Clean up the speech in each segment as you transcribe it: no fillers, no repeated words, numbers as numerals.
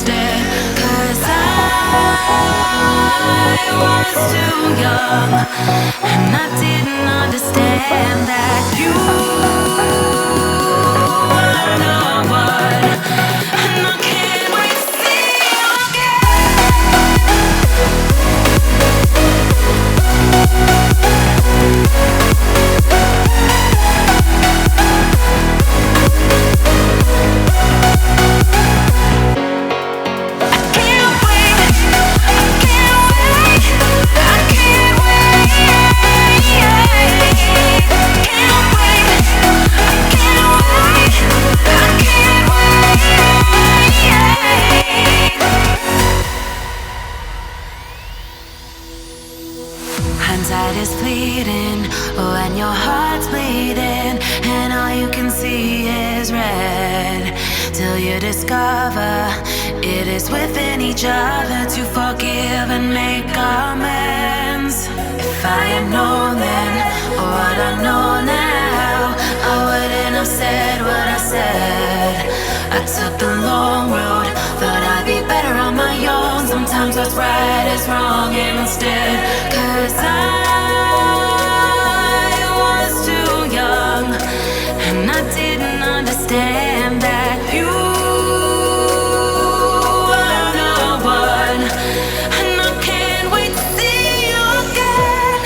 instead. 'Cause I was too young, and I didn't understand that you were the one. And I can't wait to see you hindsight is fleeting when your heart's bleeding and all you can see is red, till you discover it is within each other to forgive and make amends. If I had known then what I know now, I wouldn't have said what I said. I took the long road, thought I'd be better on my own. Sometimes what's right is wrong instead. 'Cause I was too young, and I didn't understand that you were the one. And I can't wait to see you again.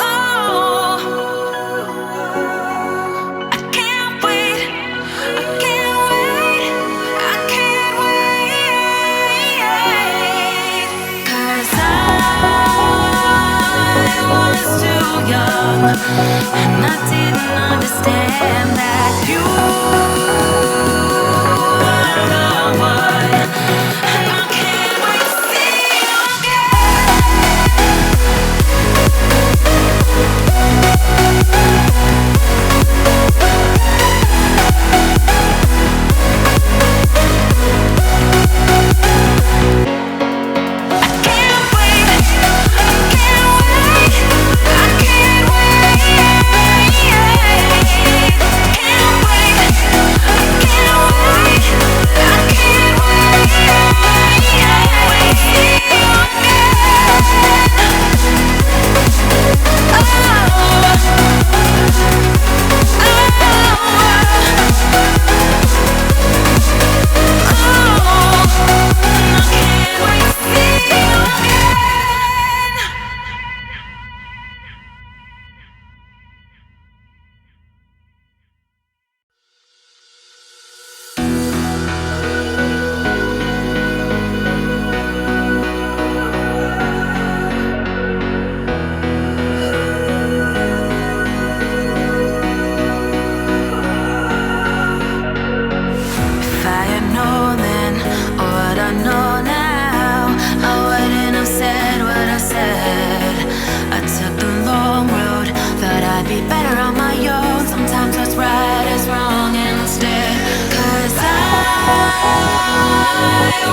Oh, I can't wait, I can't wait, I can't wait. 'Cause I was too young, and I didn't understand that you were the one. And I can't wait to see you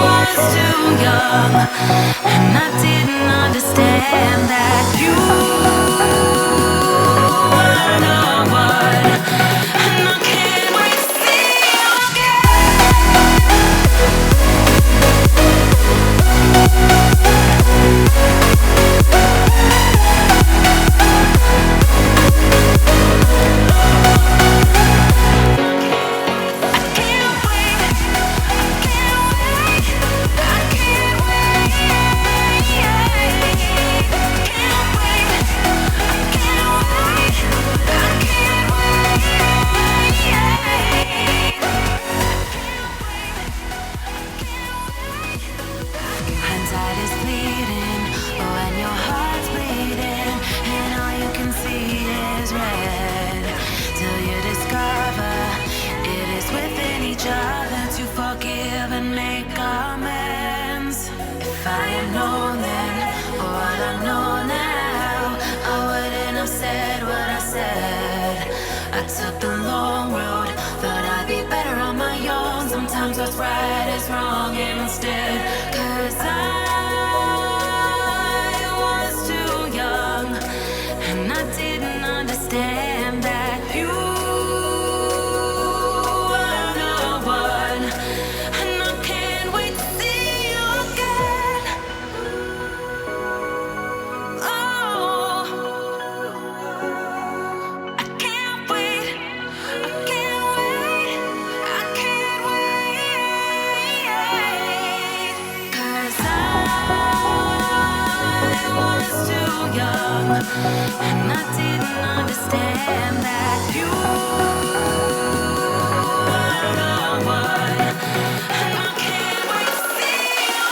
was too young, and I didn't understand that you were the one. And I can't wait to see you took the long road, thought I'd be better on my own. Sometimes what's right is wrong instead. 'Cause I was too young, and I didn't understand that you were the one. And I didn't understand that you are the one. And I can't wait to see you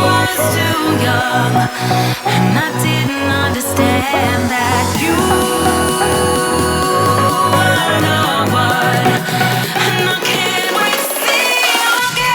was too young, and I didn't understand that you were the one, and I can't wait to see you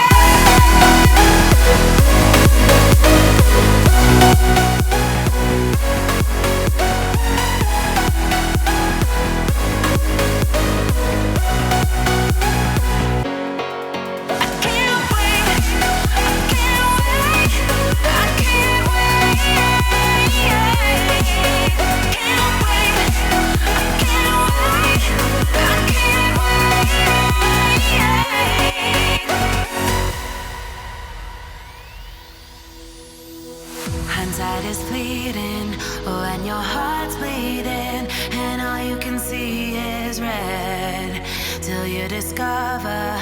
hindsight is fleeting when your heart's bleeding and all you can see is red, till you discover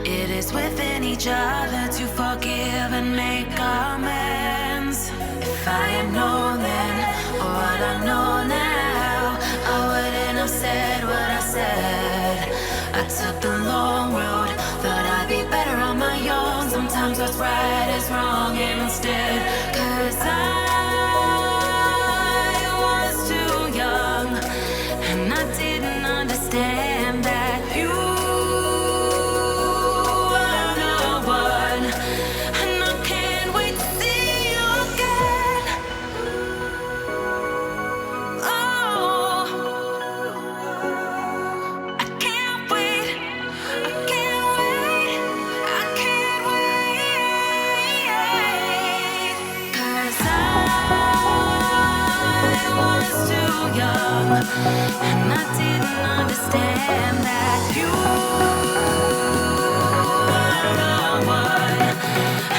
it is within each other to forgive and make amends. If I had known then what I know now, I wouldn't have said what I said. I took the long road, thought I'd be better on my own. Sometimes what's right is wrong instead, 'cause I was too young, and I didn't understand that you were the one, and I can't wait to see you again. Oh, I can't wait, I can't wait, I can't wait, 'cause I was too young, and I didn't understand that you were the one,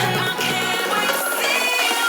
and I can't wait to see you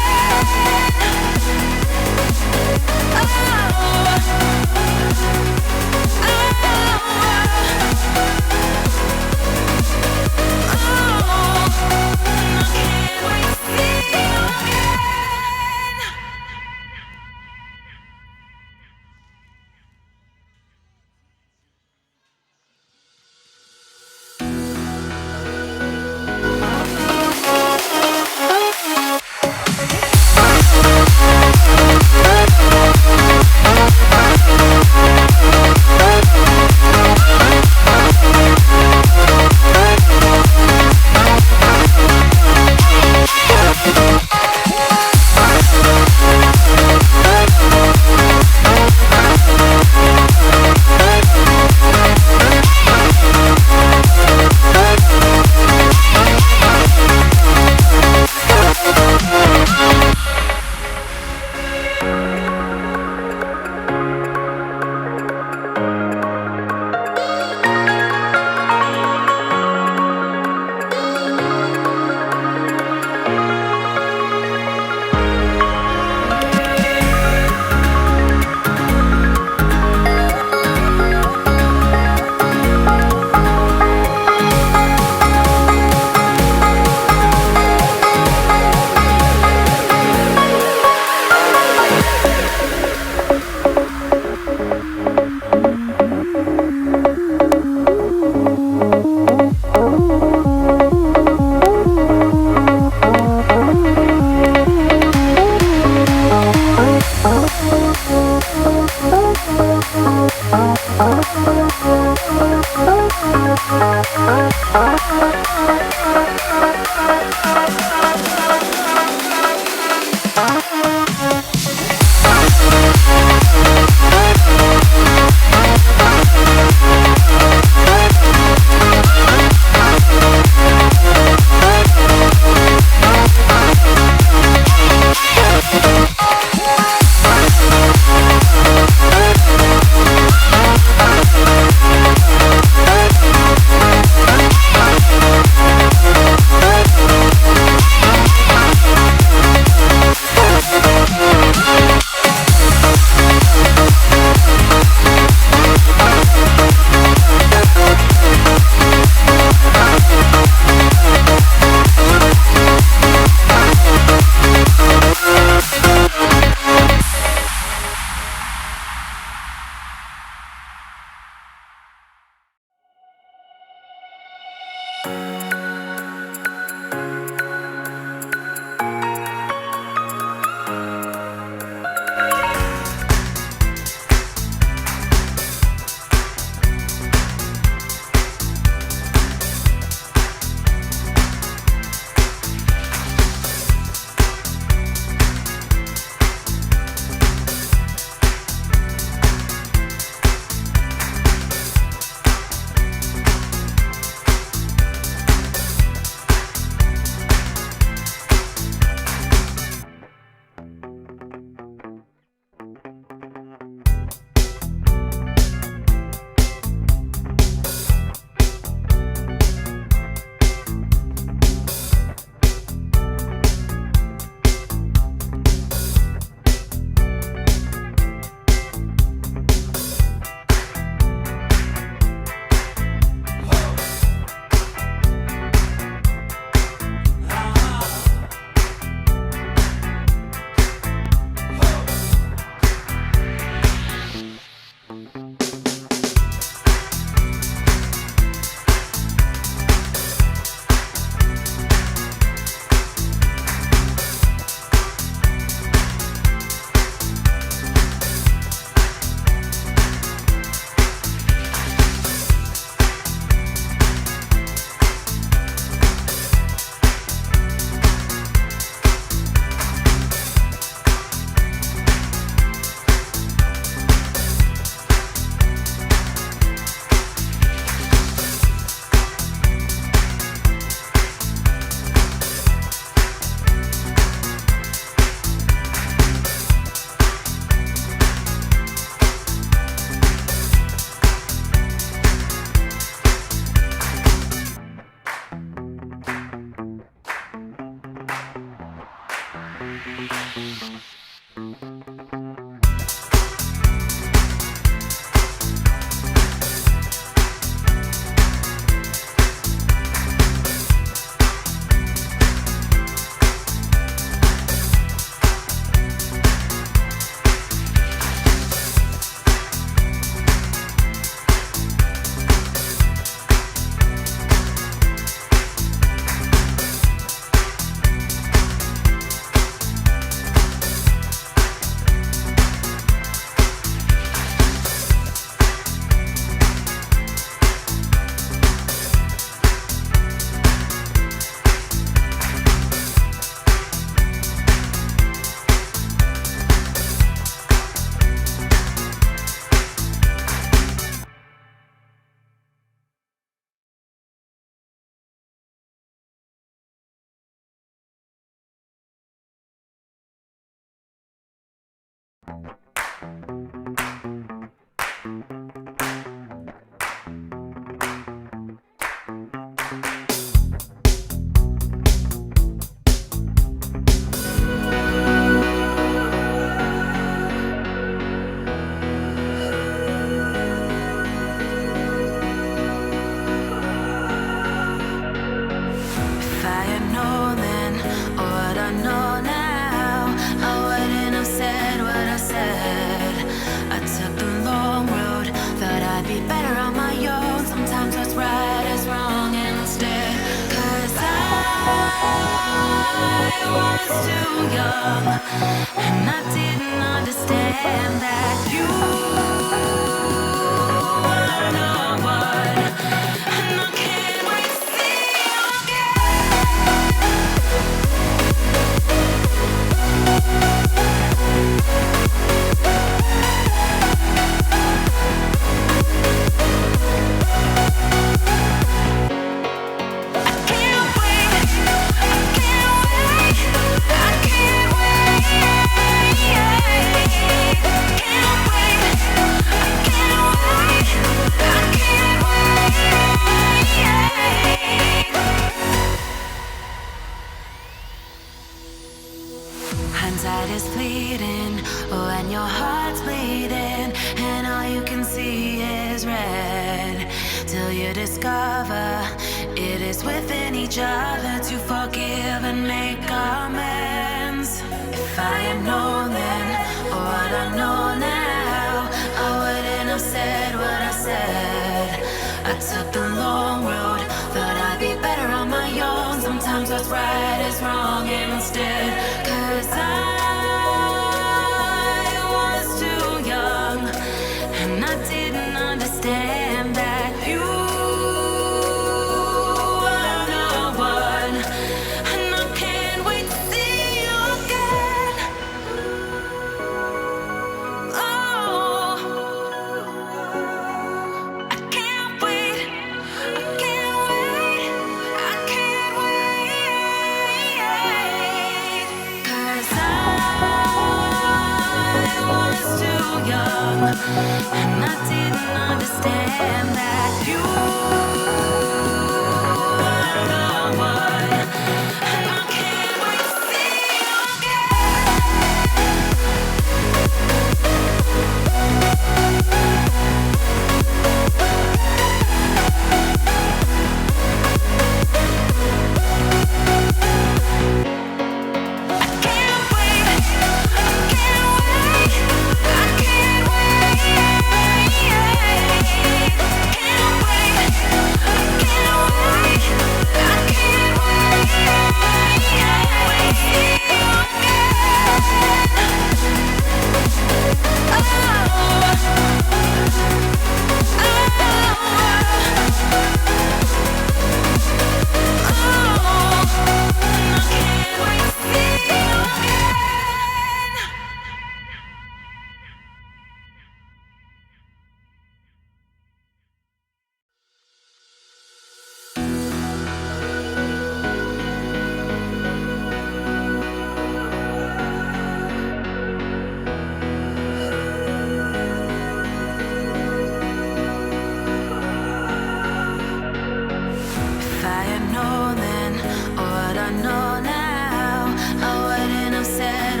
know then, or what I know now, I wouldn't have said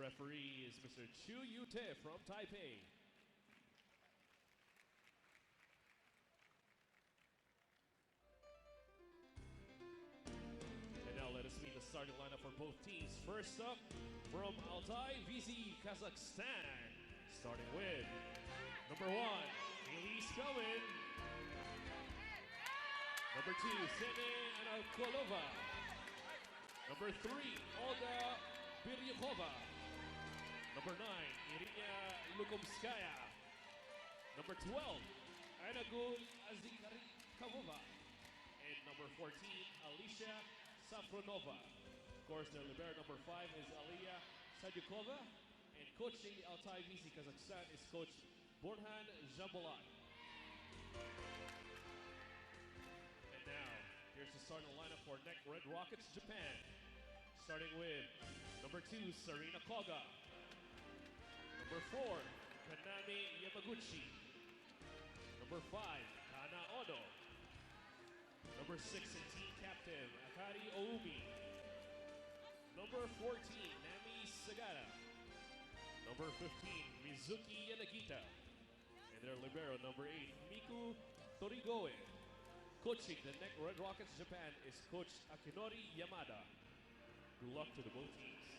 referee is Mr. Chu Yute from Taipei. And now let us meet the starting lineup for both teams. First up, from Altay, VZ Kazakhstan. Starting with number 1, Oskemen. Number 2, Sene Anakolova. Number 3, Olga Biryukova. Number 9, Irina Lukomskaya. Number 12, Anagul Azikarikavova. And number 14, Alicia Safronova. Of course, their libero number 5 is Aliya Sadyukova. And coaching the Altay VZ Kazakhstan is Coach Borhan Jambolat. And now, here's the starting lineup for NEC Red Rockets Japan. Starting with number 2, Sarina Koga. Number 4, Kanami Yamaguchi. Number 5, Kana Ono. Number 6 and team captain, Akari Oumi. Number 14, Nami Sagara. Number 15, Mizuki Yanagita. And their libero, number 8, Miku Torigoe. Coaching the NEC Red Rockets Japan is Coach Akinori Yamada. Good luck to the both teams.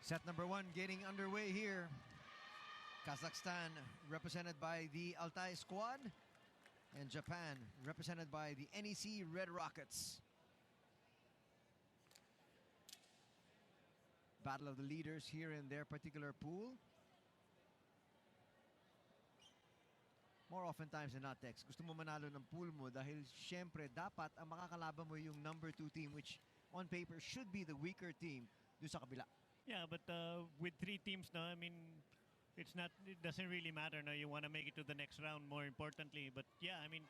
Set number 1 getting underway here. Kazakhstan represented by the Altay squad, and Japan represented by the NEC Red Rockets. Battle of the leaders here in their particular pool. More oftentimes than not, Tex, gusto mo manalo ng pool mo dahil syempre dapat ang makakalaban mo yung number 2 team, which on paper should be the weaker team doon sa kabila. Yeah, but with 3 teams now, I mean, it doesn't really matter now. You want to make it to the next round more importantly. But yeah, I mean,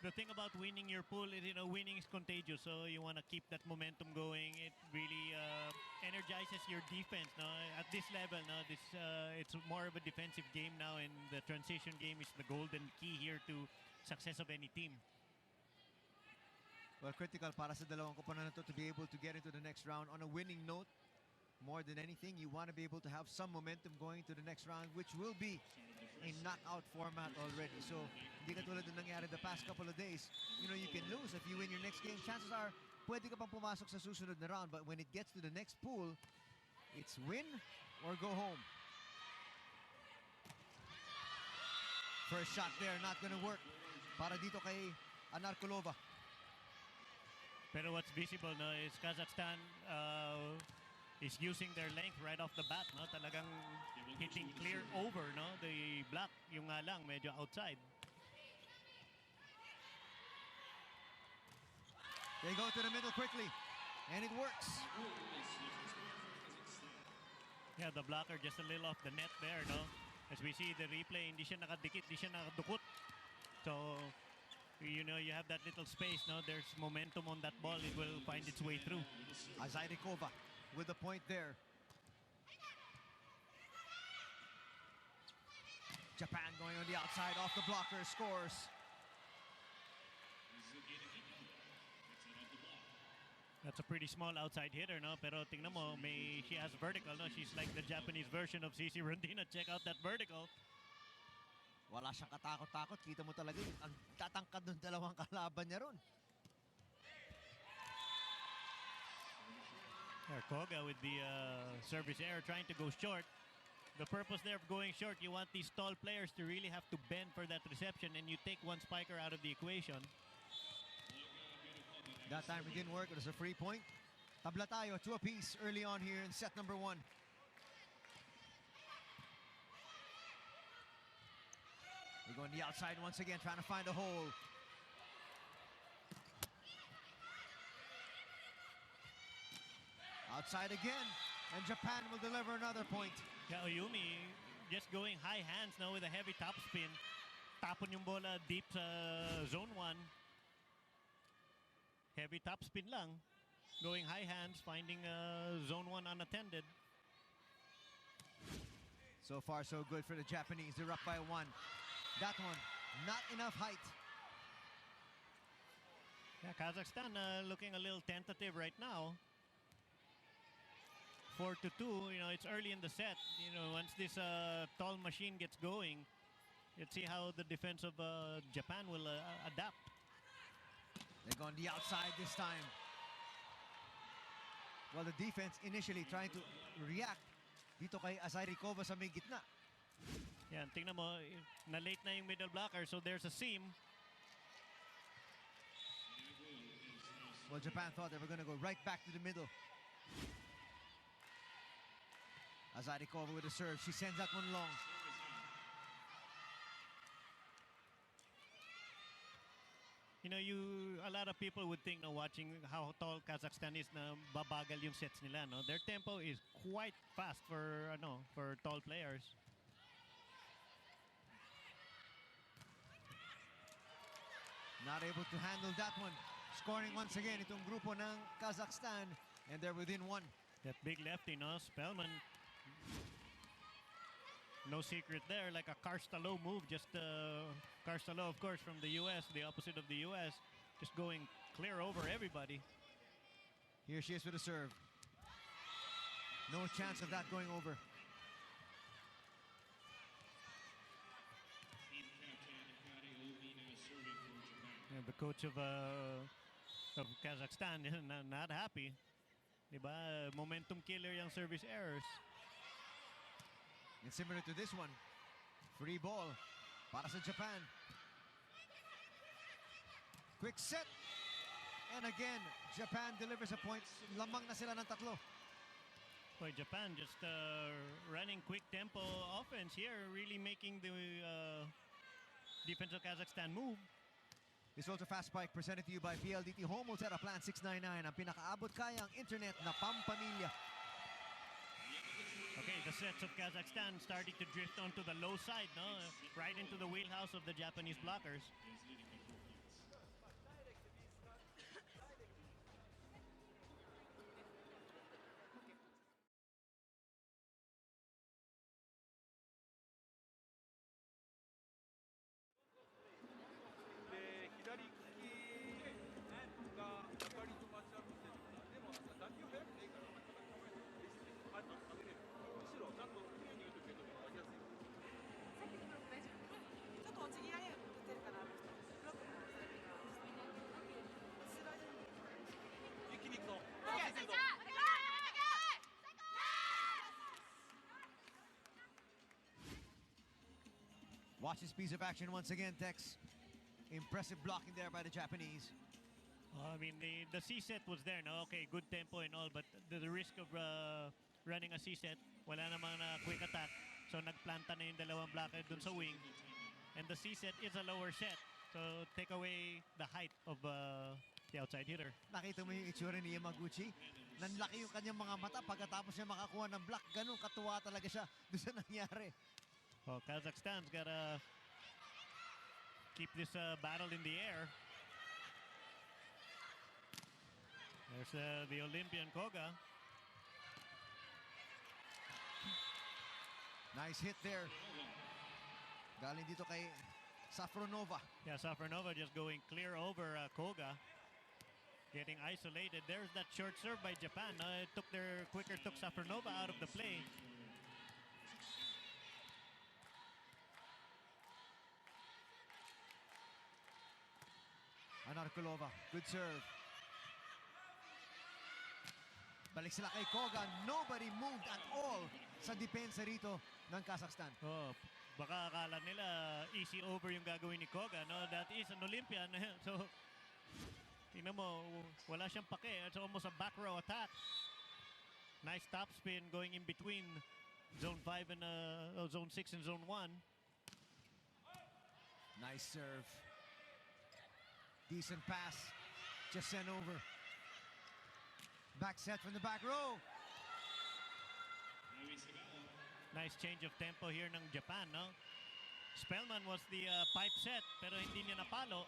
the thing about winning your pool is, winning is contagious. So you want to keep that momentum going. It really energizes your defense now. At this level now, it's more of a defensive game now, and the transition game is the golden key here to success of any team. Well, critical para sa dalawang koponan na to be able to get into the next round on a winning note. More than anything, you want to be able to have some momentum going to the next round, which will be a knockout format already. So, hindi katulad ng nangyari the past couple of days. You can lose. If you win your next game, chances are, pwede ka pang pumasok sa susunod na round. But when it gets to the next pool, it's win or go home. First shot there, not gonna work. Para dito kay Anarkolova. Pero what's visible no, is Kazakhstan is using their length right off the bat, no? Talagang hitting clear over, no? The block, yung nga lang, medyo outside. They go to the middle quickly, and it works. Yeah, the blocker just a little off the net there, no? As we see the replay, hindi siya nakadikit, hindi siya nakadukot. So, you have that little space, no? There's momentum on that ball. It will find its way through. Azairikova with the point there. Japan going on the outside, off the blocker, scores. That's a pretty small outside hitter, no? Pero tingnan mo, she has vertical, no? She's like the Japanese version of CC Rondina. Check out that vertical. Wala siyang katakot-takot. Kita mo talaga ang tatangkad ng dalawang kalaban niya ron. Koga with the service error, trying to go short. The purpose there of going short, you want these tall players to really have to bend for that reception, and you take one spiker out of the equation. That time it didn't work. It was a free point. Tabla tayo, 2 apiece early on here in set number 1. They go on the outside once again, trying to find a hole. Outside again, and Japan will deliver another point. Yeah, Oyumi just going high hands now with a heavy top spin. Tapon yung bola deep sa zone 1. Heavy top spin lang. Going high hands, finding zone 1 unattended. So far, so good for the Japanese. They're up by 1. That one, not enough height. Yeah, Kazakhstan looking a little tentative right now. 4-2. It's early in the set. Once this tall machine gets going, let's see how the defense of Japan will adapt. They go on the outside this time. Well, the defense initially trying to react dito kay Azarikova sa may gitna. Yan, tingnan mo, na late na yung middle blocker, so there's a seam. Well, Japan thought they were going to go right back to the middle. Azarikova with a serve. She sends that one long. A lot of people would think, watching how tall Kazakhstan is, na babagal yung sets nila, no? Their tempo is quite fast for tall players. Not able to handle that one. Scoring once again itong grupo ng Kazakhstan, and they're within one. That big lefty, Spellman. No secret there, like a Karstalo move. Just Karstalo, of course, from the U.S., the opposite of the U.S., just going clear over everybody. Here she is with a serve. No chance of that going over. Yeah, the coach of Kazakhstan not happy. Diba? Momentum killer yung service errors. And similar to this one, free ball para sa Japan. Quick set. And again, Japan delivers a point. Lamang na sila ng tatlo. Boy, Japan just running quick tempo offense here, really making the defense of Kazakhstan move. This Ultra Fast Spike presented to you by PLDT Home Ultra Plan 699, ang pinakaabot kayang internet na pampamilya. Okay, the sets of Kazakhstan starting to drift onto the low side, no? Right into the wheelhouse of the Japanese blockers. Watch this piece of action once again, Tex. Impressive blocking there by the Japanese. I mean, the C set was there, no? Okay, good tempo and all, but the risk of running a C set, wala namang quick attack. So nagplanta na yung dalawang blocker dun sa wing. And the C set is a lower set. So take away the height of the outside hitter. Nakita mo yung itsura ni Yamaguchi? Nanlaki yung kanyang mga mata pagkatapos niya makakuha ng block. Ganun katuwa talaga siya doon sa nangyari. Well, Kazakhstan's got to keep this battle in the air. There's the Olympian Koga. Nice hit there. Galing dito kay Safronova. Yeah, Safronova just going clear over Koga. Getting isolated. There's that short serve by Japan. It took Safronova out of the play. Anarkulova, good serve. Balik sila kay Koga. Nobody moved at all sa depensa rito ng Kazakhstan. Oh, baka akala nila easy over yung gagawin ni Koga, no? That is an Olympian. So, tingnan mo, wala siyang pake. It's almost a back row attack. Nice top spin going in between zone 5 and zone 6 and zone 1. Nice serve. Decent pass. Just sent over. Back set from the back row. Nice change of tempo here ng Japan, no? Spellman was the pipe set, pero hindi niya napalo.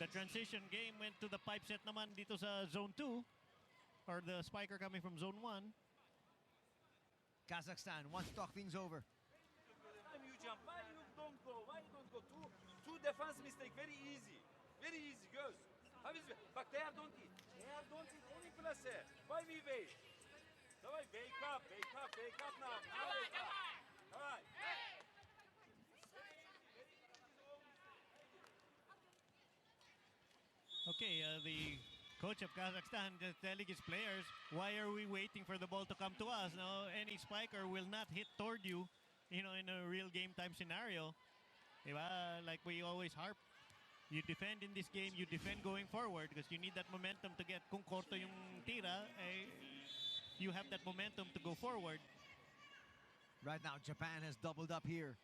The transition game went to the pipe set naman dito sa zone 2. Or the spiker coming from zone 1. Kazakhstan wants to talk things over. You jump. Why you don't go? Why you don't go? Two defense mistake. Very easy. Very easy, girls. Hafif bir. Bak değer don't eat. Değer don't eat. Only klase. Why we wait? Давай, wake up now. Давай. Okay, the coach of Kazakhstan just telling his players, why are we waiting for the ball to come to us? No, any spiker will not hit toward you, in a real game time scenario. Diba? Like we always harp, you defend in this game, you defend going forward because you need that momentum to get, kung korto yung tira, you have that momentum to go forward. Right now, Japan has doubled up here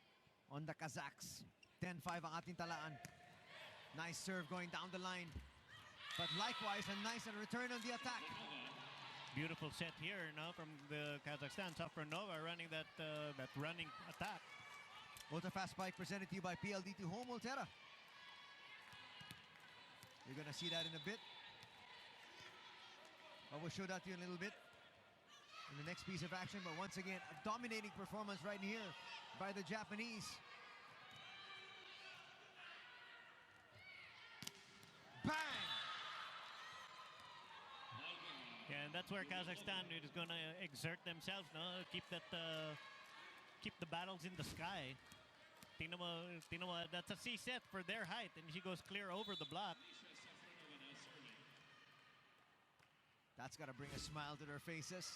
on the Kazakhs. 10-5 ang ating talaan. Nice serve going down the line. But likewise, a nice return on the attack. Beautiful set here now from the Kazakhstan. Safronova running that running attack. Ultra Fast Spike presented to you by PLDT Home Altera. You're going to see that in a bit. I will show that to you in a little bit in the next piece of action. But once again, a dominating performance right here by the Japanese. Bang! Yeah, and that's where Kazakhstan is going to exert themselves, no? Keep the battles in the sky. Tingnan mo, that's a C set for their height, and she goes clear over the block. That's got to bring a smile to their faces.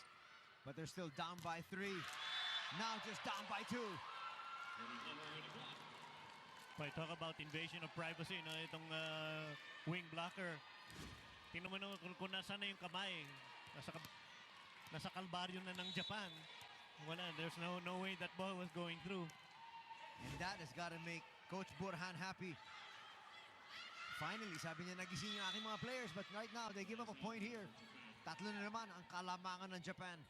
But they're still down by 3. Now just down by 2. But talk about invasion of privacy, no? Itong wing blocker. Tingnan mo no, kung nasaan na yung kamay. Nasa kalbaryo na ng Japan. Wala, there's no way that ball was going through. And that has got to make Coach Burhan happy. Finally, sabi niya, nagising yung aking mga players, but right now, they give up a point here. Tatlo na naman ang kalamangan ng Japan.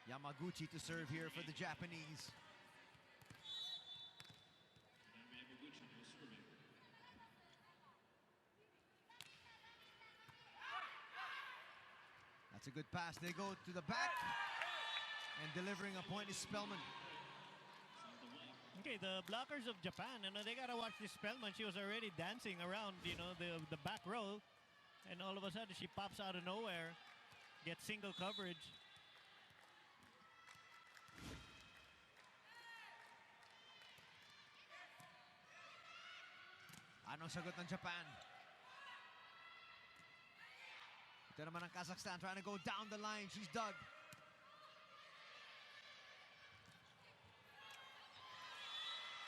Yamaguchi to serve here for the Japanese. That's a good pass. They go to the back. And delivering a point is Spellman. Okay, the blockers of Japan, they gotta watch this Spellman. She was already dancing around, the back row. And all of a sudden, she pops out of nowhere. Gets single coverage. Anong sagot ng Japan? Ito naman ang Kazakhstan trying to go down the line. She's dug.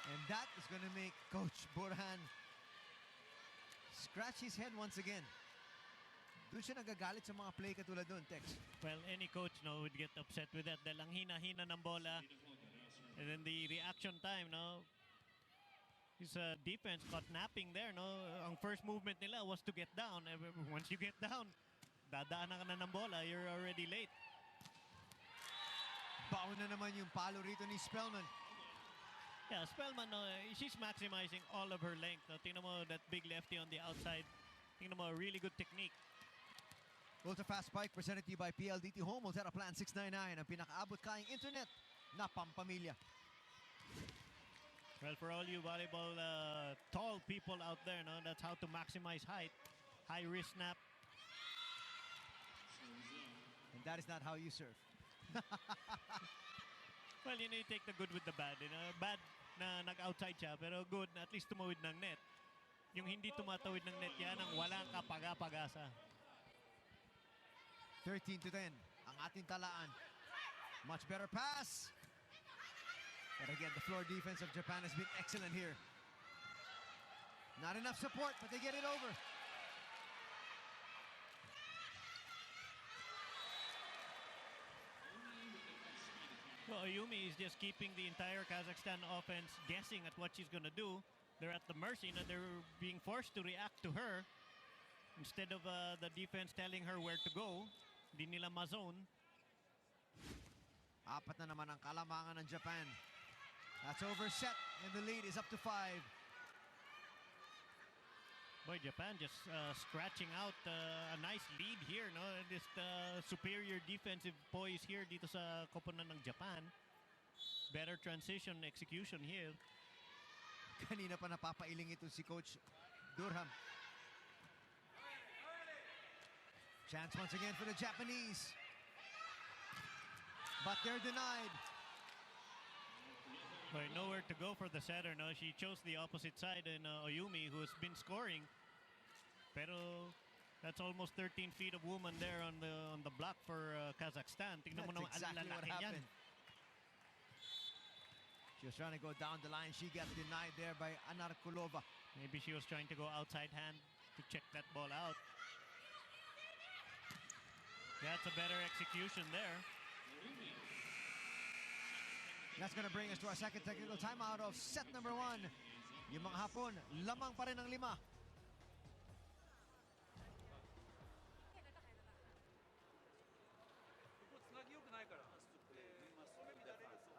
And that is going to make Coach Burhan scratch his head once again. Doon siya nagagalit sa mga play katulad doon, Tex. Well, any coach would get upset with that dahil ang hina-hina ng bola. And then the reaction time, his defense caught napping there, Ang first movement nila was to get down. Once you get down, dadaanan ka na ng bola, you're already late. Baon na naman yung palo rito ni Spellman. Yeah, Spellman, she's maximizing all of her length. Tingnan mo that big lefty on the outside. Tingnan mo, really good technique. Ultra Fast Spike presented to you by PLDT Home Altera Plan 699. Ang pinakaabot kayang internet na pampamilya. Well, for all you volleyball tall people out there, that's how to maximize height. High wrist snap. And that is not how you serve. Well, you take the good with the bad. Bad na nag-outside siya, pero good, at least tumawid ng net. Yung hindi tumatawid ng net, yan ang walang kapag-pag-asa. 13-10 ang ating talaan. Much better pass. But again, the floor defense of Japan has been excellent here. Not enough support, but they get it over. Well, Ayumi is just keeping the entire Kazakhstan offense guessing at what she's going to do. They're at the mercy. They're being forced to react to her instead of the defense telling her where to go. Hindi nila ma-zone. Apat na naman ang kalamangan ng Japan. That's over set, and the lead is up to 5. Boy, Japan just scratching out a nice lead here, This superior defensive poise here dito sa koponan ng Japan. Better transition execution here. Kanina pa napapailing ito si Coach Durham. Chance once again for the Japanese. But they're denied. But nowhere to go for the setter. No, she chose the opposite side, and Oyumi, who's been scoring. Pero that's almost 13 feet of woman there on the block for Kazakhstan. Tingnan mo naman, That's exactly what lalaki yan. happened. She was trying to go down the line. She got denied there by Anarkulova. Maybe she was trying to go outside hand to check that ball out. That's a better execution there. That's going to bring us to our second technical timeout of set number 1. Yung mga Hapon, lamang pa rin ang 5.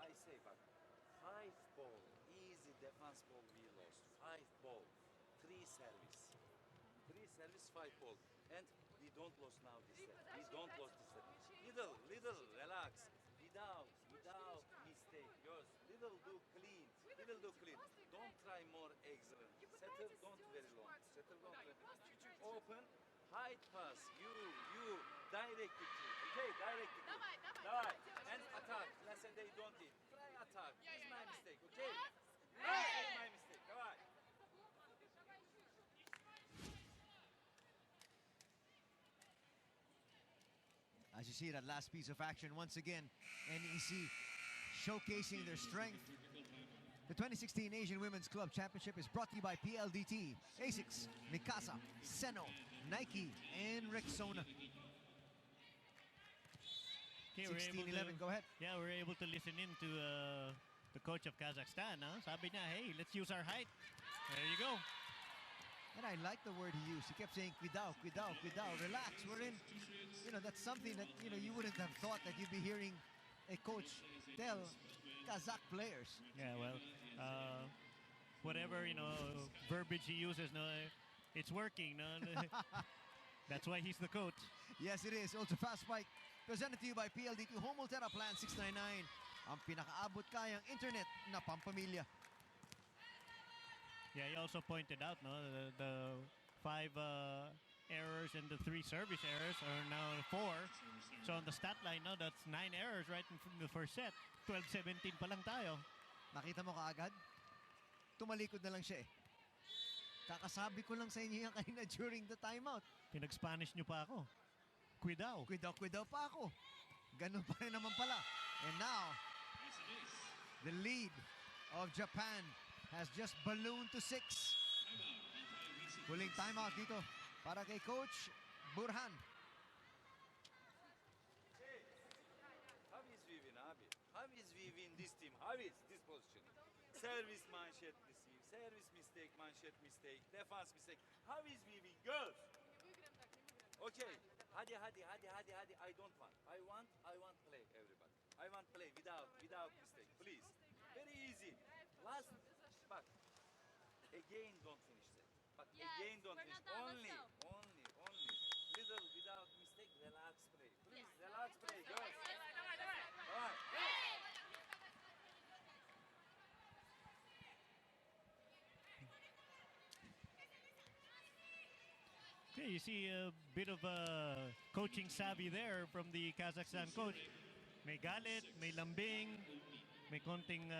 I say back. 5 ball, easy defense ball we lost. 5 ball, 3 service. 3 service, 5 ball. And we don't lose now this set. We don't lose this set. Little, relax. Without mistake. Yours, little do clean. Don't try more excellent. Settle, don't very long. Settle, don't very long. Open, high pass. You, direct it. Okay, direct it. Давай. And attack. Let's say they don't hit. Try attack. This is my mistake, okay? This is my mistake. Давай. As you see that last piece of action, once again, NEC showcasing their strength. The 2016 Asian Women's Club Championship is brought to you by PLDT, ASICS, Mikasa, Seno, Nike, and Rexona. Okay, 16-11, go ahead. Yeah, we're able to listen in to the coach of Kazakhstan. Huh? Sabi niya, hey, let's use our height. There you go. And I like the word he used. He kept saying, cuidao, relax. We're in, that's something that, you wouldn't have thought that you'd be hearing a coach tell Kazakh players. Yeah, well, whatever, verbiage he uses, no, it's working. No? That's why he's the coach. Yes, it is. Ultra Fast Spike, presented to you by PLDT Home Ultra Plan 699. Ang pinakaabot kayang internet na pampamilya. Yeah, he also pointed out, no, the 5 errors and the 3 service errors are now 4. So on the stat line, no, that's 9 errors right in the first set. 12-17 pa lang tayo. Nakita mo kaagad? Tumalikod na lang siya eh. Kakasabi ko lang sa inyo yan kanina during the timeout. Pinag-Spanish nyo pa ako. Cuidao. Cuidao pa ako. Ganun pa rin naman pala. And now, the lead of Japan has just ballooned to 6. Huling timeout dito para kay Coach Burhan. How is we win, Abi? How is we win this team? How is this position? Service manşet receive, service mistake, manşet mistake, defense mistake. How is we win, girls? Okay. Hadi. I don't want. I want play, everybody. I want play without mistake, please. Very easy. Last, but again don't finish that. But again don't finish. Only. Little without mistake, relax play. Please, relax play, girls. All right. Okay, you see a bit of coaching savvy there from the Kazakhstan coach. May galit, may lambing, may konting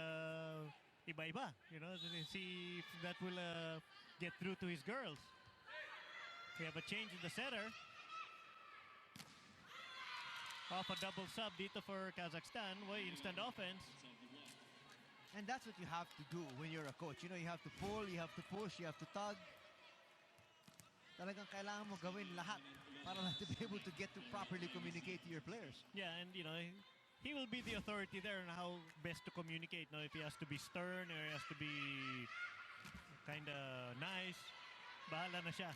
iba-iba, to see if that will get through to his girls. We have a change in the setter. Off a double sub dito for Kazakhstan. Instant offense. And that's what you have to do when you're a coach. You have to pull, you have to push, you have to tug. Talagang kailangan mo gawin lahat para lang to be able to get to properly communicate to your players. Yeah, and he will be the authority there on how best to communicate. If he has to be stern or he has to be kind of nice, bahala na siya.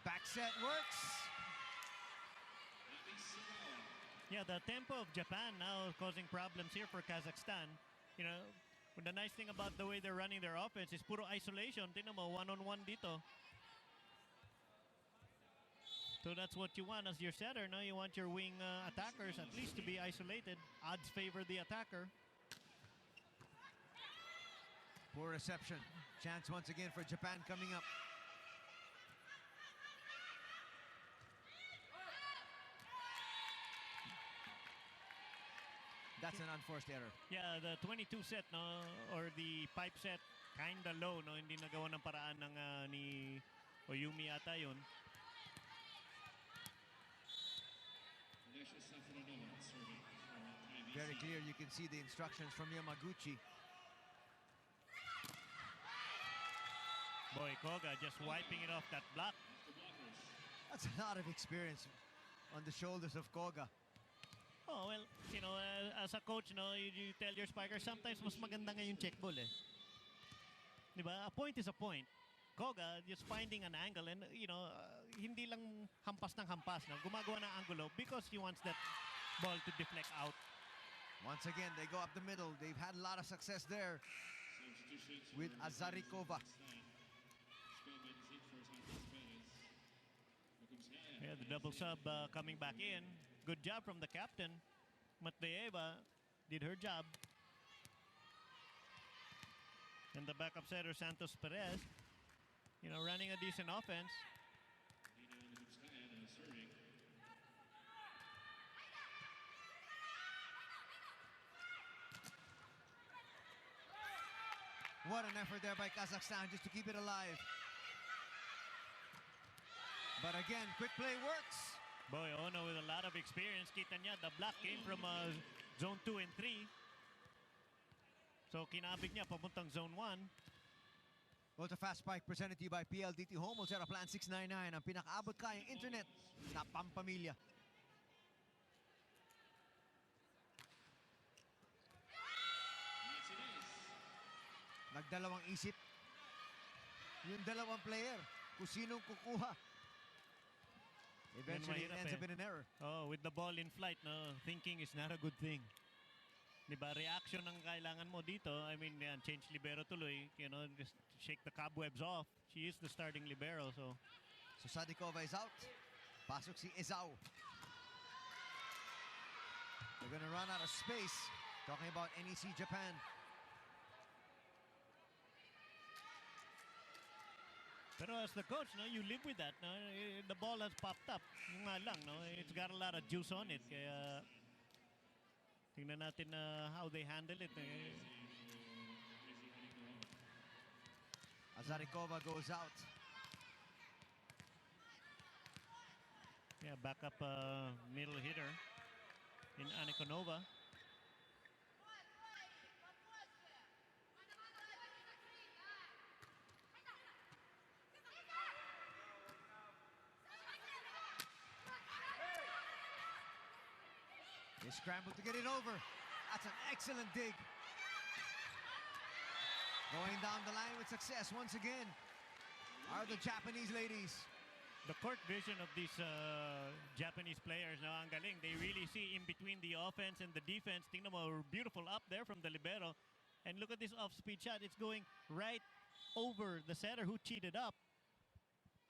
Back set works. Yeah, the tempo of Japan now causing problems here for Kazakhstan. The nice thing about the way they're running their offense is puro isolation. Tingnan mo, one-on-one dito. So that's what you want as your setter, no? You want your wing attackers at least to be isolated. Odds favor the attacker. Poor reception. Chance once again for Japan coming up. That's an unforced error. Yeah, the 22 set, no, or the pipe set, kinda low, no? Hindi nagawa ng paraan ng ni Oyumi ata yun. Very clear, you can see the instructions from Yamaguchi. Boy, Koga just wiping it off that block. That's a lot of experience on the shoulders of Koga. Oh, well, you know, as a coach, no, you tell your spiker, sometimes mas maganda nga yung check ball, eh. Diba? A point is a point. Koga just finding an angle and, you know, hindi lang hampas ng hampas, no? Gumagawa ng angulo because he wants that ball to deflect out. Once again, they go up the middle. They've had a lot of success there with Azarikova. Yeah, the double sub coming back in. Good job from the captain. Matveeva did her job. And the backup setter, Santos Perez, you know, running a decent offense. What an effort there by Kazakhstan just to keep it alive. But again, quick play works. Boy, Ono with a lot of experience. Kita niya, the block came from zone 2 and 3. So kinabig niya papuntang zone 1. Well, the fast spike presented to you by PLDT Home. Ultra Plan 699. Ang pinakaabot kayang internet na pampamilya. Nagdalawang isip yung dalawang player kung sinong kukuha. Eventually, it ends up in an error. Oh, with the ball in flight, no, thinking is not a good thing. Diba, reaction ang kailangan mo dito. I mean, yan, change libero tuloy. You know, just shake the cobwebs off. She is the starting libero, so. So Sadikova is out. Pasok si Ezao. They're gonna run out of space. Talking about NEC Japan. Pero as the coach, no, you live with that. No? The ball has popped up. Yung nga lang, no? It's got a lot of juice on it. Kaya tingnan natin how they handle it. Azarikova goes out. Yeah, backup middle hitter in Anikonova. They scramble to get it over. That's an excellent dig. Going down the line with success once again are the Japanese ladies. The court vision of these Japanese players, now ang galing. They really see in between the offense and the defense. Tingnan mo, beautiful up there from the libero. And look at this off-speed shot. It's going right over the setter who cheated up.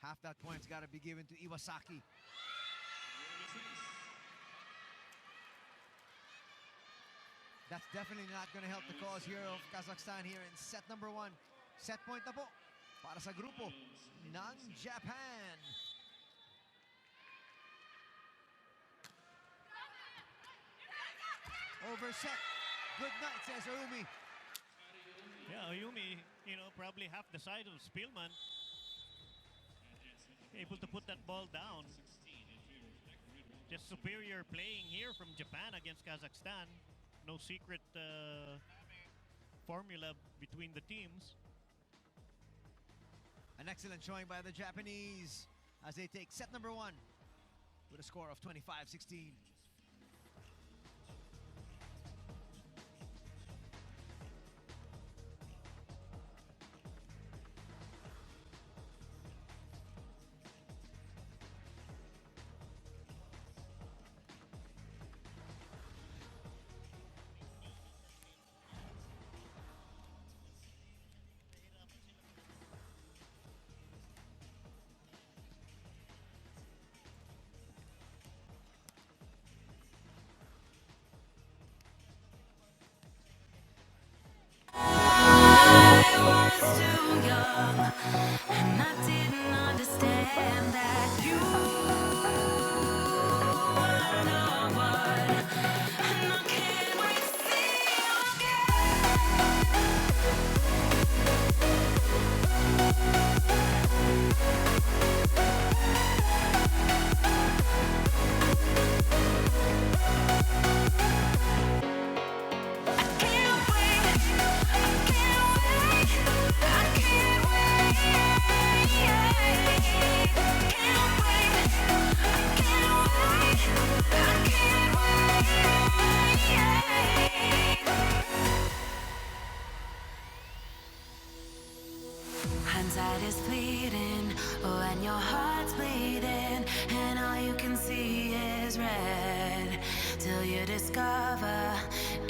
Half that point's got to be given to Iwasaki. That's definitely not going to help the cause here of Kazakhstan here in set number 1. Set point na po para sa grupo ng Japan. Overset. Good night, says Oyumi. Yeah, Oyumi, you know, probably half the size of Spielman. Able to put that ball down. Just superior playing here from Japan against Kazakhstan. No secret formula between the teams. An excellent showing by the Japanese as they take set number 1 with a score of 25-16.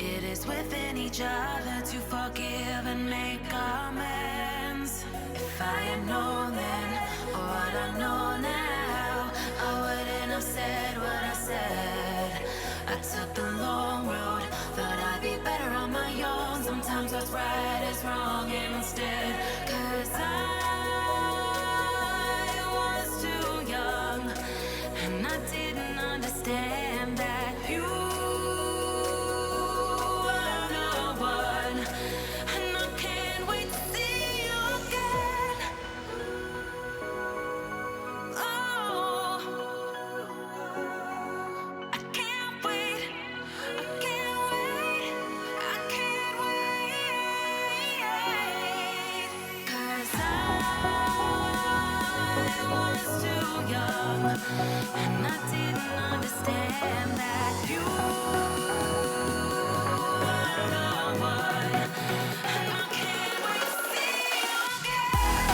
It is within each other to forgive and make amends. If I had known then what I know now, I wouldn't have said what I said. I took the long road, thought I'd be better on my own. Sometimes what's right is wrong instead. 'Cause I was too young, and I didn't understand that you are the one. And I can't wait to see you again. Oh, I can't wait. I can't wait. I can't wait. 'Cause I was too young, and I didn't understand that you are the one. And I can't wait to see you again.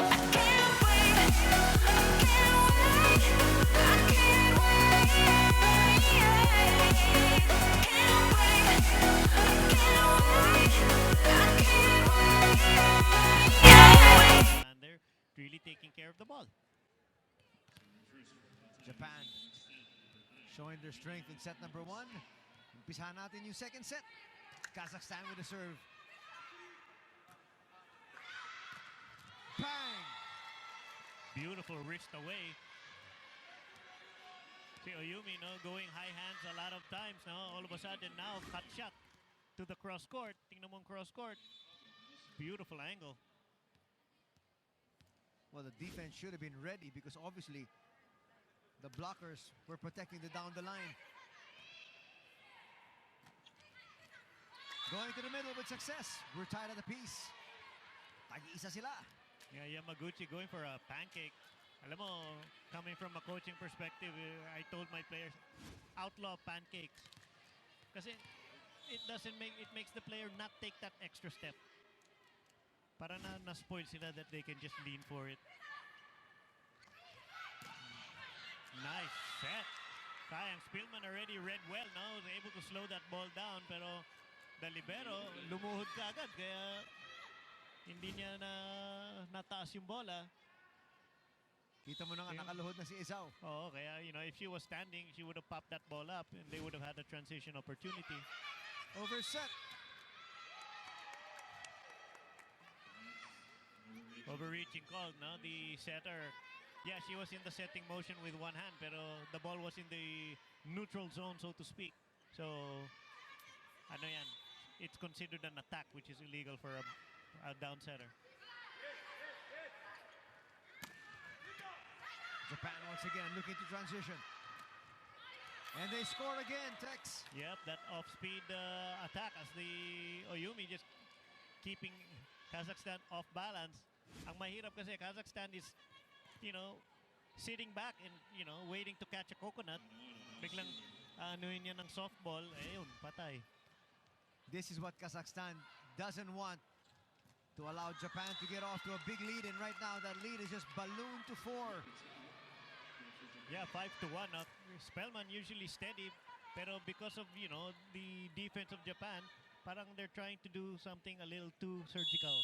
I can't wait. I can't wait. I can't wait. Can't wait. I can't wait. I can't wait. And they're really taking care of the ball. Japan showing their strength in set number 1. Umpisahan natin yung second set. Kazakhstan with a serve. Bang! Beautiful wrist away. See Oyumi, going high hands a lot of times. All of a sudden now, cut shot to the cross court. Tingnan mo ang cross court. Beautiful angle. Well, the defense should have been ready because obviously the blockers were protecting the down the line. Going to the middle with success. We're tied at the piece. Tag-isa sila. Yeah, Yamaguchi going for a pancake. Alam mo, coming from a coaching perspective, I told my players, outlaw pancakes. Kasi it makes the player not take that extra step. Para na-spoil sila that they can just lean for it. Nice set. Sayang, Spillman already read well now. Was able to slow that ball down, pero the libero lumuhod ka agad kaya hindi niya nataas yung bola. Kita mo na nga, nakaluhod na si Izao. Oo, kaya if she was standing, she would have popped that ball up and they would have had a transition opportunity. Overset. Overreaching call, no? The setter, yeah, she was in the setting motion with one hand, pero the ball was in the neutral zone, so to speak. So, ano yan? It's considered an attack, which is illegal for a down setter. Japan once again looking to transition. And they score again, Tex. Yep, that off-speed attack as the Oyumi just keeping Kazakhstan off balance. Ang mahirap kasi Kazakhstan is, sitting back and, waiting to catch a coconut. Biglang anuhin niya ng softball. Ayun, patay. This is what Kazakhstan doesn't want, to allow Japan to get off to a big lead. And right now that lead is just ballooned to 4. Yeah, 5-1. Spellman usually steady, pero because of, the defense of Japan, parang they're trying to do something a little too surgical.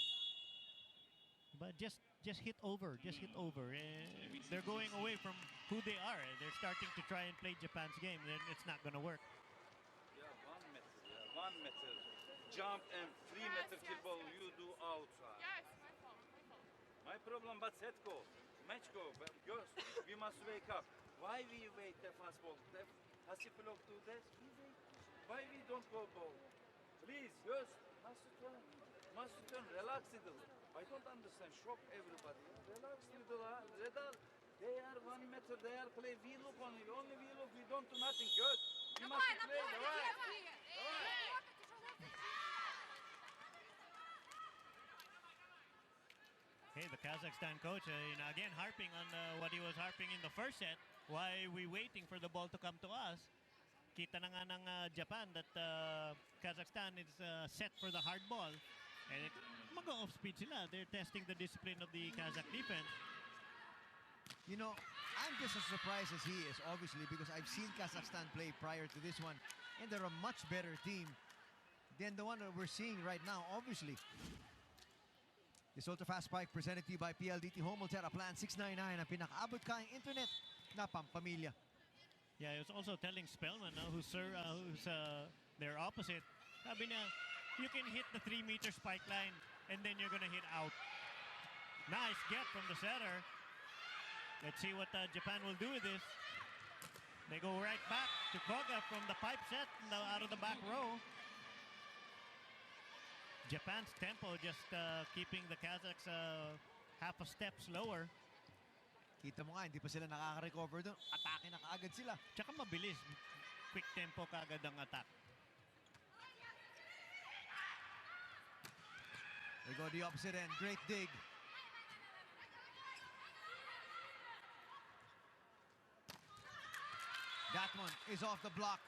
But just hit over, they're going away from who they are. They're starting to try and play Japan's game, then it's not gonna work. Yeah, 1 meter. Jump and 3 meter kill ball you do outside. Yes, my fault. My problem, but set go. Match go. Girls, we must wake up. Why we wait the fast ball? Hasip block do this. We wait. Why we don't go ball? Please, yes. Must turn. Relax little. I don't understand. Shock everybody. Relax little. Redal. They are 1 meter. They are play. We look only. Only we look. We don't do nothing. Good. We must play. Right. Hey, the Kazakhstan coach, again harping on what he was harping in the first set. Why we waiting for the ball to come to us? kita na nga ng Japan that Kazakhstan is set for the hard ball. And mag-off speed sila. They're testing the discipline of the Kazakh defense. You know, I'm just as surprised as he is, obviously, because I've seen Kazakhstan play prior to this one, and they're a much better team than the one that we're seeing right now, obviously. This ultra-fast spike presented to you by PLDT Home Altera Plan 699, ang pinakaabot kayang internet na pampamilya. Yeah, he was also telling Spellman, who's their opposite, sabi niya, you can hit the 3-meter spike line and then you're gonna hit out. Nice get from the setter. Let's see what Japan will do with this. They go right back to Koga from the pipe set out of the back row. Japan's tempo just keeping the Kazakhs half a step slower. Kita mo nga, hindi pa sila nakaka-recover doon. Atake na kaagad sila. Tsaka mabilis. Quick tempo kaagad ang attack. They go the opposite end. Great dig. That one is off the block.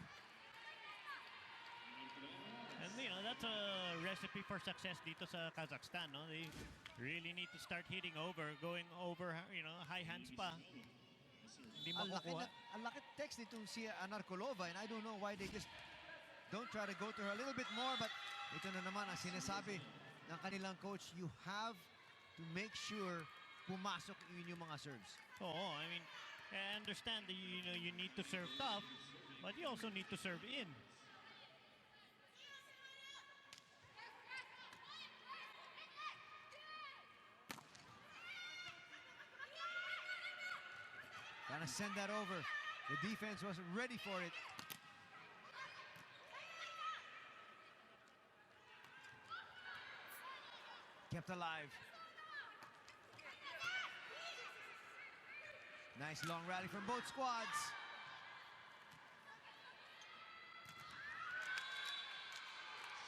And that's a recipe for success dito sa Kazakhstan, no? They really need to start hitting over, going over, high hands pa. Hindi makukuha. Ang laki text nitong si Anarkolova, and I don't know why they just don't try to go to her a little bit more, but ito na naman ang sinasabi ng kanilang coach, you have to make sure pumasok yun yung mga serves. Oo, I mean, I understand that you need to serve tough, but you also need to serve in. Gonna send that over. The defense wasn't ready for it. Kept alive. Nice long rally from both squads.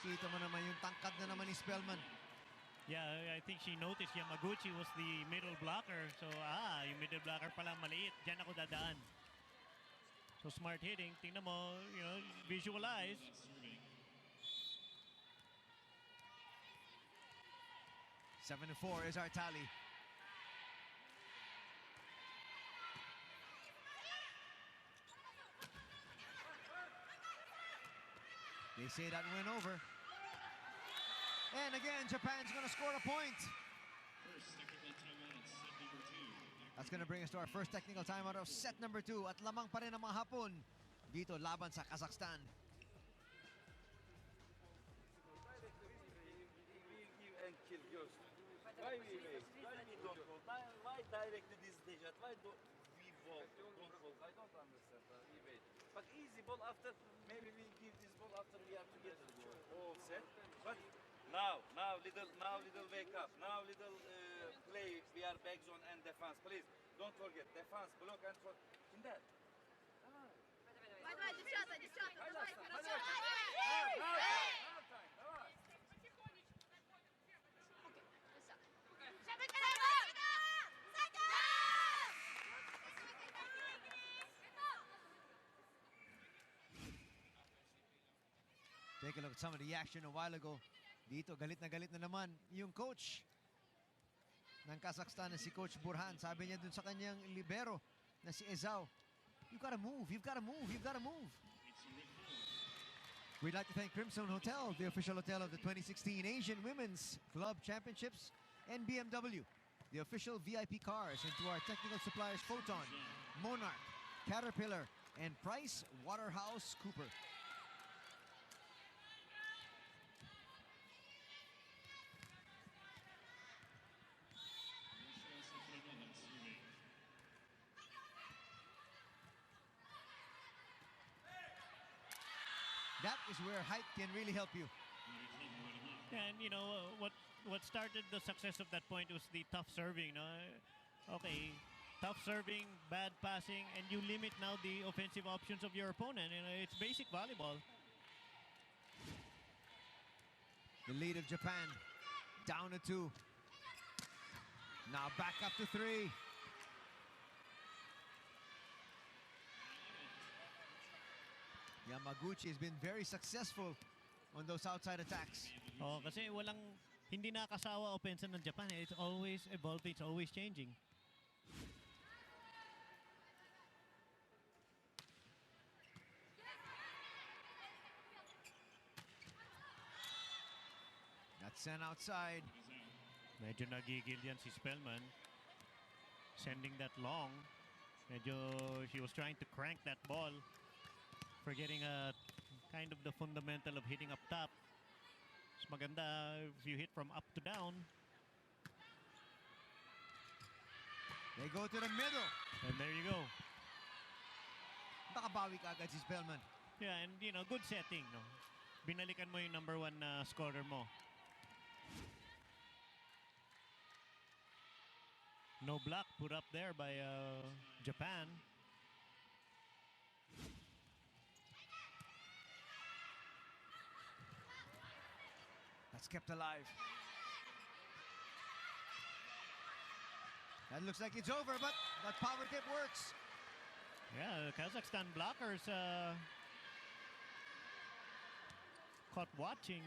Kita mo naman yung tangkad na naman ni Spellman. Yeah, I think she noticed Yamaguchi was the middle blocker. So, yung middle blocker pala maliit. Diyan ako dadaan. So, smart hitting. Tingnan mo, visualize. Seven to 4 is our tally. They say that went over. And again, Japan's going to score a point. That's going to bring us to our first technical timeout of set number 2. At lamang pa rin ang mga Hapon dito laban sa Kazakhstan. And kill girls. Why we wait? Why we don't go? Why directly this Dejat? Why do we walk? Don't walk. I don't understand. We wait. But easy ball after, maybe we give this ball after we are together. All set. But now little wake up. Now little play. We are back zone and defense. Please don't forget defense, block and in that. Давай, девчата, давай. Take a look at some of the action a while ago. Dito, galit na naman yung coach ng Kazakhstan na si Coach Burhan. Sabi niya dun sa kanyang libero na si Ezao, you've got to move. We'd like to thank Crimson Hotel, the official hotel of the 2016 Asian Women's Club Championships, and BMW, the official VIP cars, and to our technical suppliers Photon, Monarch, Caterpillar, and Price Waterhouse Cooper. That is where height can really help you. And what started the success of that point was the tough serving. Okay, tough serving, bad passing, and you limit now the offensive options of your opponent. It's basic volleyball. The lead of Japan down to 2. Now back up to 3. Yamaguchi has been very successful on those outside attacks. Oh, kasi hindi nakasawa offense ng Japan. It's always evolving, it's always changing. That's sent outside. Medyo nagigil yan si Spellman. Sending that long. She was trying to crank that ball. Forgetting kind of the fundamental of hitting up top. It's maganda if you hit from up to down. They go to the middle. And there you go. Nakabawi ka agad si Spellman. Yeah, and good setting. No? Binalikan mo yung number 1 scorer mo. No block put up there by Japan. That's kept alive. That looks like it's over, but that power tip works. Yeah, the Kazakhstan blockers caught watching.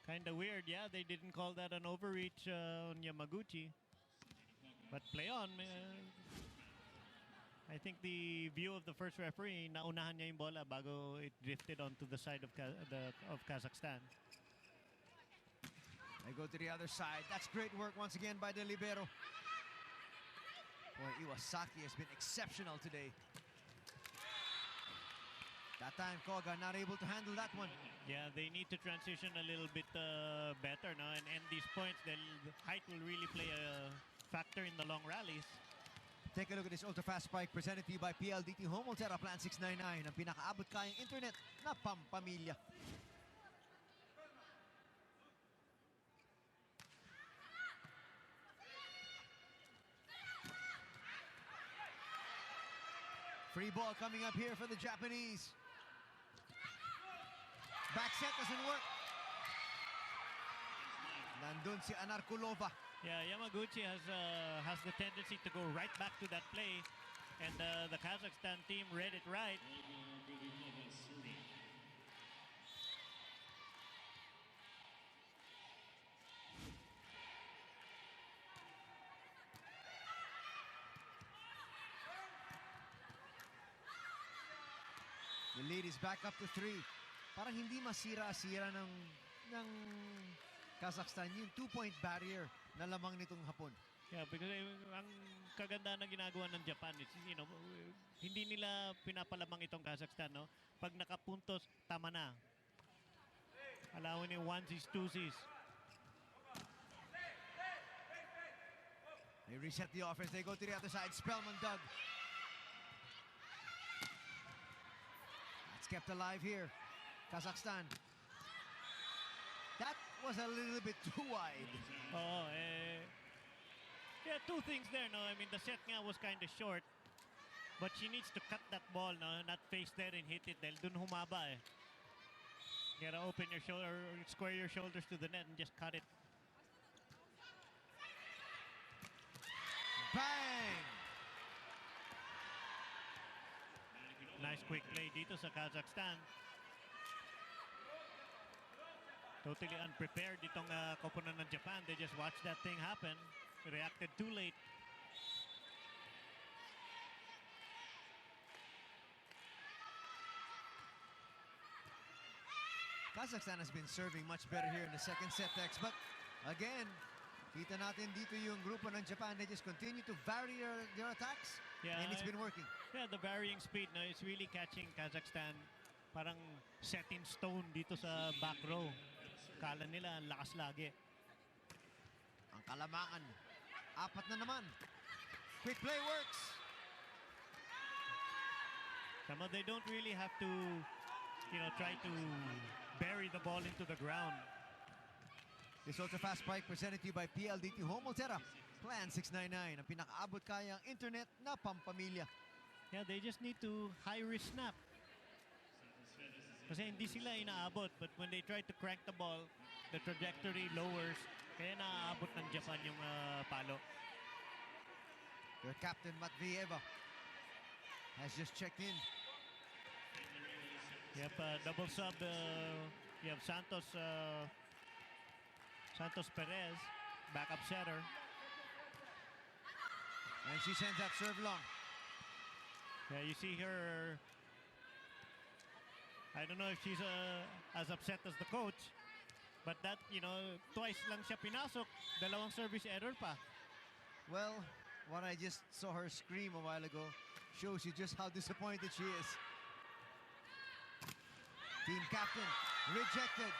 Kind of weird, yeah. They didn't call that an overreach on Yamaguchi. But play on. I think the view of the first referee, naunahan niya yung bola bago it drifted onto the side of Kazakhstan. They go to the other side. That's great work once again by the libero. Boy, Iwasaki has been exceptional today. That time, Koga not able to handle that one. Yeah, they need to transition a little bit better now and end these points. Then height will really play a factor in the long rallies. Take a look at this ultra-fast spike presented to you by PLDT Home Altera Plan 699. Ang pinakaabot kayang internet na pampamilya. Free ball coming up here for the Japanese. Back set doesn't work. Nandun si Anarkulova. Yeah, Yamaguchi has the tendency to go right back to that play, and the Kazakhstan team read it right. The lead is back up to 3. Parang hindi masira-sira ng Kazakhstan yung 2-point barrier na lamang nitong hapon. Yeah, because ang kagandaan na ginagawa ng Japan is, hindi nila pinapalamang itong Kazakhstan, no? Pag nakapuntos, tama na. Alawin yung onesies, twosies. They reset the offense. They go to the other side. Spellman dug. That's kept alive here. Kazakhstan. That was a little bit too wide. Oh, yeah, two things there, no? I mean, the set nga was kind of short, but she needs to cut that ball, no? Not face there and hit it. Dahil dun humaba, eh. You gotta open your shoulder, square your shoulders to the net and just cut it. Bang! Nice quick play dito sa Kazakhstan. Totally unprepared itong koponan ng Japan. They just watched that thing happen. Reacted too late. Kazakhstan has been serving much better here in the second set, Tex. But again, kita natin dito yung grupo ng Japan. They just continue to vary their attacks. Yeah, and it's been working. Yeah, the varying speed, no, it's really catching Kazakhstan. Parang set in stone dito sa back row. Kala nila ang lakas lagi. Ang kalamangan. Apat na naman. Quick play works. Somehow they don't really have to, try to bury the ball into the ground. This ultra-fast spike presented to you by PLDT Home Altera Plan 699. Ang pinakaabot kayang internet na pampamilya. Yeah, they just need to high-risk snap. Kasi hindi sila inaabot, but when they try to crank the ball, the trajectory lowers, kaya naaabot ng Japan yung palo. Their captain, Matvieva, has just checked in. Yep, double sub. You have Santos Perez, backup setter. And she sends that serve long. Yeah, you see her. I don't know if she's as upset as the coach, but that, twice lang siya pinasok, dalawang service error pa. Well, what I just saw her scream a while ago shows you just how disappointed she is. Team captain rejected.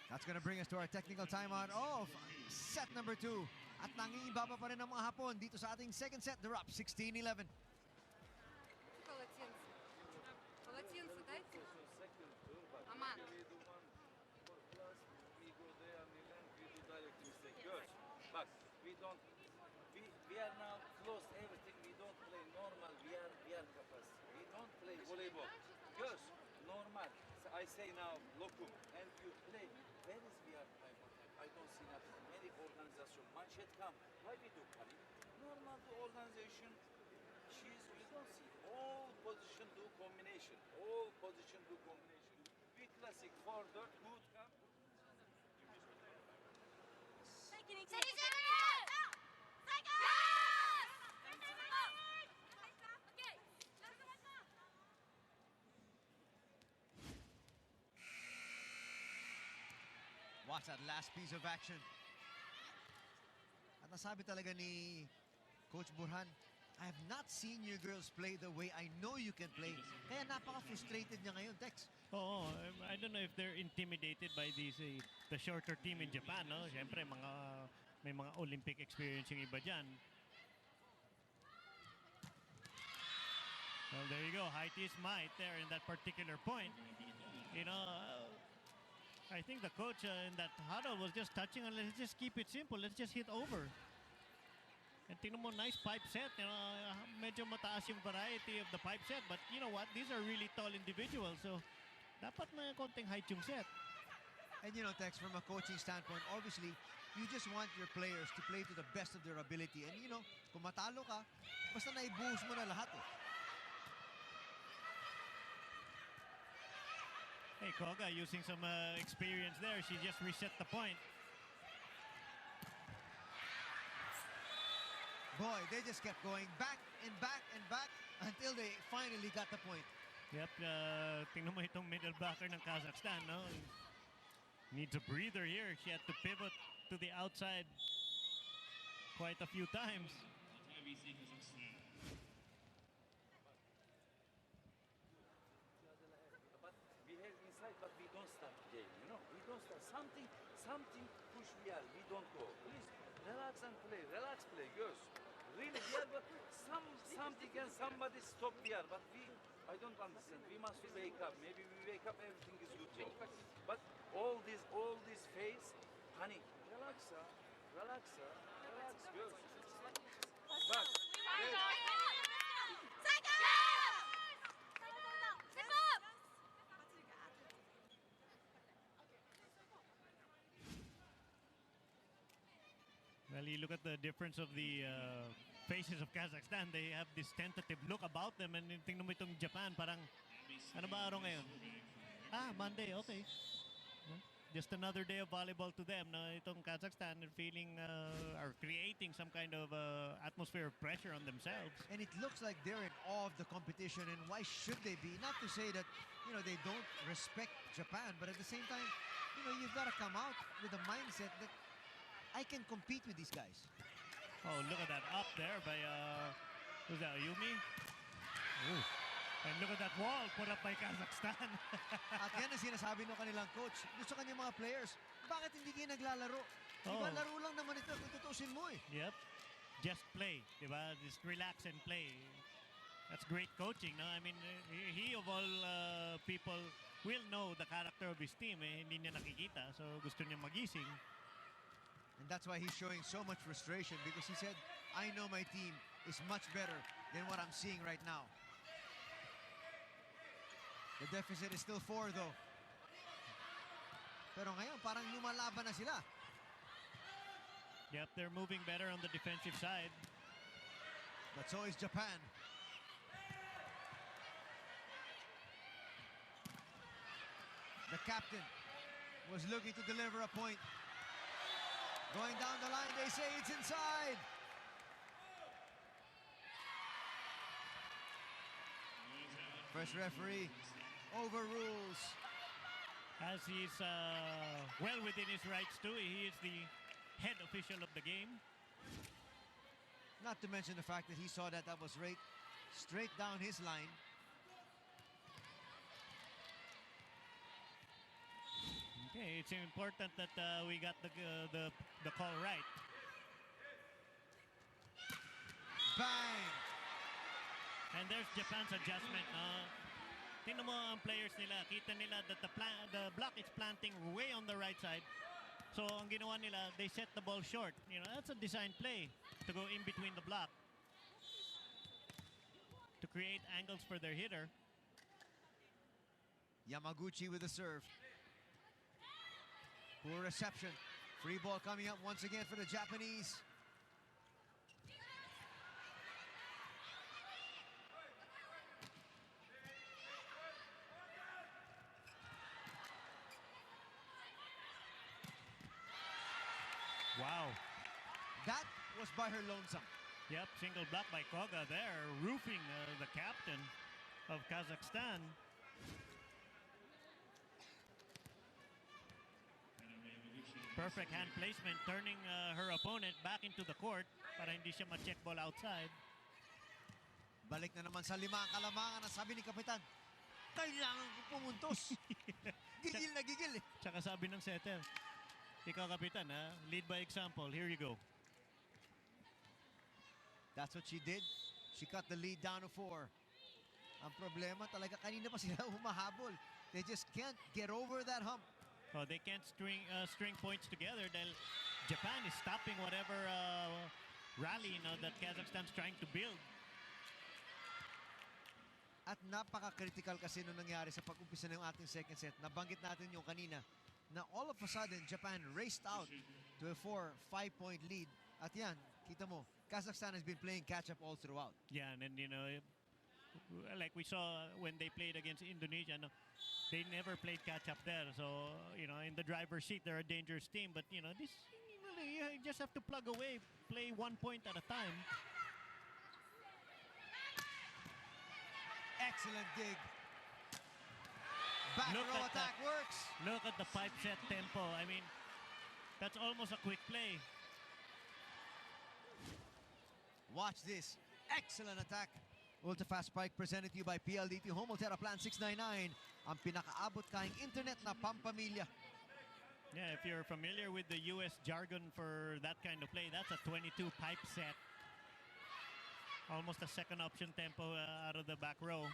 That's going to bring us to our technical timeout of set number 2. At nangingibaba pa rin ang mga Hapon dito sa ating second set. They're up 16-11. Полотенце дайте. Aman. But we are now close everything. We don't play normal. We are capacity. We don't play volleyball. Girls, normal. So I say now locum and you play. Where is we are time? I don't see nothing. Many organization. Manchet come. Why we do come? Normal do organization. We don't see all position do combination. All position do combination. We classic forward good come. Watch that last piece of action. At nasabi talaga ni Coach Burhan, I have not seen you girls play the way I know you can play. Kaya napaka-frustrated niya ngayon, Tex. Oo, I don't know if they're intimidated by the shorter team in Japan, no? Siyempre, may mga Olympic experience yung iba dyan. Well, there you go. Height is might there in that particular point. I think the coach in that huddle was just touching on, let's just keep it simple. Let's just hit over. And tingnan mo, nice pipe set. Medyo mataas yung variety of the pipe set. But you know what? These are really tall individuals. So, dapat may konting height yung set. And Tex, from a coaching standpoint, obviously, you just want your players to play to the best of their ability. And kung matalo ka, basta naibuhos mo na lahat eh. Hey, Koga using some experience there. She just reset the point. Boy, they just kept going back and back and back until they finally got the point. Yep, tingnan mo itong middle blocker ng Kazakhstan, no? Needs a breather here. She had to pivot to the outside quite a few times. But we don't start game, We don't start something push we are. We don't go. Please relax and play. Relax, play, girls. Really, we are, but something and somebody stop here. But I don't understand. We must wake up. Maybe we wake up, everything is good. But all this phase, honey, relax, relax, girls. Back. Well, you look at the difference of the faces of Kazakhstan. They have this tentative look about them. And tingnan mo itong Japan, parang, ano ba araw ngayon? Monday, okay. Just another day of volleyball to them. No? Itong Kazakhstan are are creating some kind of atmosphere of pressure on themselves. And it looks like they're in awe of the competition. And why should they be? Not to say that, they don't respect Japan. But at the same time, you've got to come out with the mindset that I can compete with these guys. Oh, look at that up there by, who's that, Yumi? Ooh. And look at that wall put up by Kazakhstan. At yan ang sinasabi ng kanilang coach. Gusto kanya mga players, bakit hindi kayo naglalaro? Diba, laro lang naman ito kung tutusin mo eh. Yep. Just play, diba? Just relax and play. That's great coaching, no? I mean, he of all people will know the character of his team. Hindi niya nakikita, so gusto niya magising. And that's why he's showing so much frustration because he said, I know my team is much better than what I'm seeing right now. The deficit is still 4 though. Pero ngayon, parang lumalaban na sila. Yep, they're moving better on the defensive side. But so is Japan. captain was looking to deliver a point. Going down the line, they say it's inside. First referee overrules. As he's well within his rights too. He is the head official of the game. Not to mention the fact that he saw that was right straight down his line. Okay, it's important that we got the call right. Bang! And there's Japan's adjustment. Tingnan mo ang players nila. Kita nila that the block is planting way on the right side. So ang ginawa nila, they set the ball short. You know, that's a design play to go in between the block to create angles for their hitter. Yamaguchi with the serve. Poor reception. Free ball coming up once again for the Japanese. Wow. That was by her lonesome. Yep, single block by Koga there, roofing the captain of Kazakhstan. Perfect hand placement, turning her opponent back into the court para hindi siya ma-check ball outside. Balik na naman sa 5 ang kalamangan ang sabi ni Kapitan. Kailangan ko pumuntos. Gigil na gigil eh. Tsaka sabi ng setter, ikaw kapitan ha, lead by example, here you go. That's what she did. She cut the lead down to 4. Ang problema talaga kanina pa sila humahabol. They just can't get over that hump. Oh, they can't string points together dahil Japan is stopping whatever rally that Kazakhstan's trying to build. At napaka-critical kasi nung nangyari sa pag-umpisa ng ating second set. Nabanggit natin yung kanina na all of a sudden Japan raced out to a 4-5 point lead. At yan, kita mo, Kazakhstan has been playing catch-up all throughout. Yeah, and then, like we saw when they played against Indonesia, they never played catch-up there. So, in the driver's seat, they're a dangerous team. But, this, you just have to plug away, play 1 point at a time. Excellent dig. Back row attack works. Look at the 5-set tempo. I mean, that's almost a quick play. Watch this. Excellent attack. Ultra Fast Spike presented to you by PLDT Home Altera Plan 699. Ang pinakaabot kahing internet na pampamilya. Yeah, if you're familiar with the US jargon for that kind of play, that's a 22 pipe set. Almost a second option tempo out of the back row.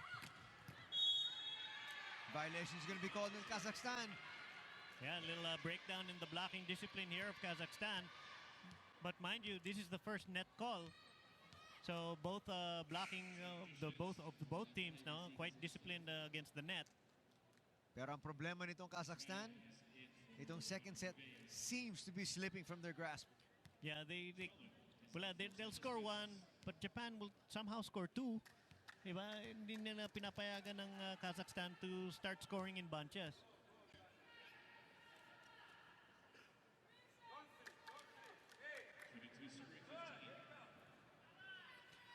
Violation is going to be called in Kazakhstan. Yeah, a little breakdown in the blocking discipline here of Kazakhstan. But mind you, this is the first net call. So both blocking both teams now quite disciplined against the net. Pero ang problema nitong Kazakhstan, itong second set seems to be slipping from their grasp. Yeah, they'll score 1, but Japan will somehow score 2. Diba? Hindi nila pinapayagan ng Kazakhstan to start scoring in bunches.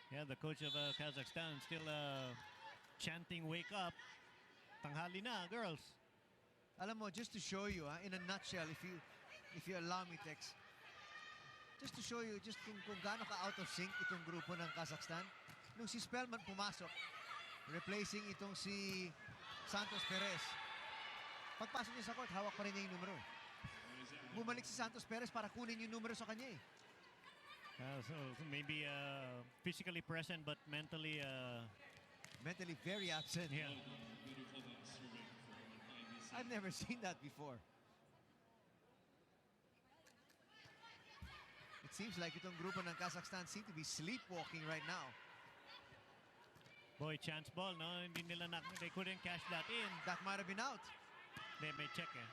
Yeah, the coach of Kazakhstan still chanting, "Wake up! Tanghali na, girls." Alam mo, just to show you, in a nutshell, if you allow me, Tex, just to show you kung gaano ka out of sync itong grupo ng Kazakhstan. Nung si Spellman pumasok, replacing itong si Santos Perez. Pagpasok niya sa court, hawak pa rin niya yung numero. Bumalik si Santos Perez para kunin yung numero sa kanya eh. So maybe physically present but mentally very absent. Yeah. I've never seen that before. It seems like itong grupo ng Kazakhstan seem to be sleepwalking right now. Boy, chance ball, no? They couldn't cash that in. That might have been out. They may check it.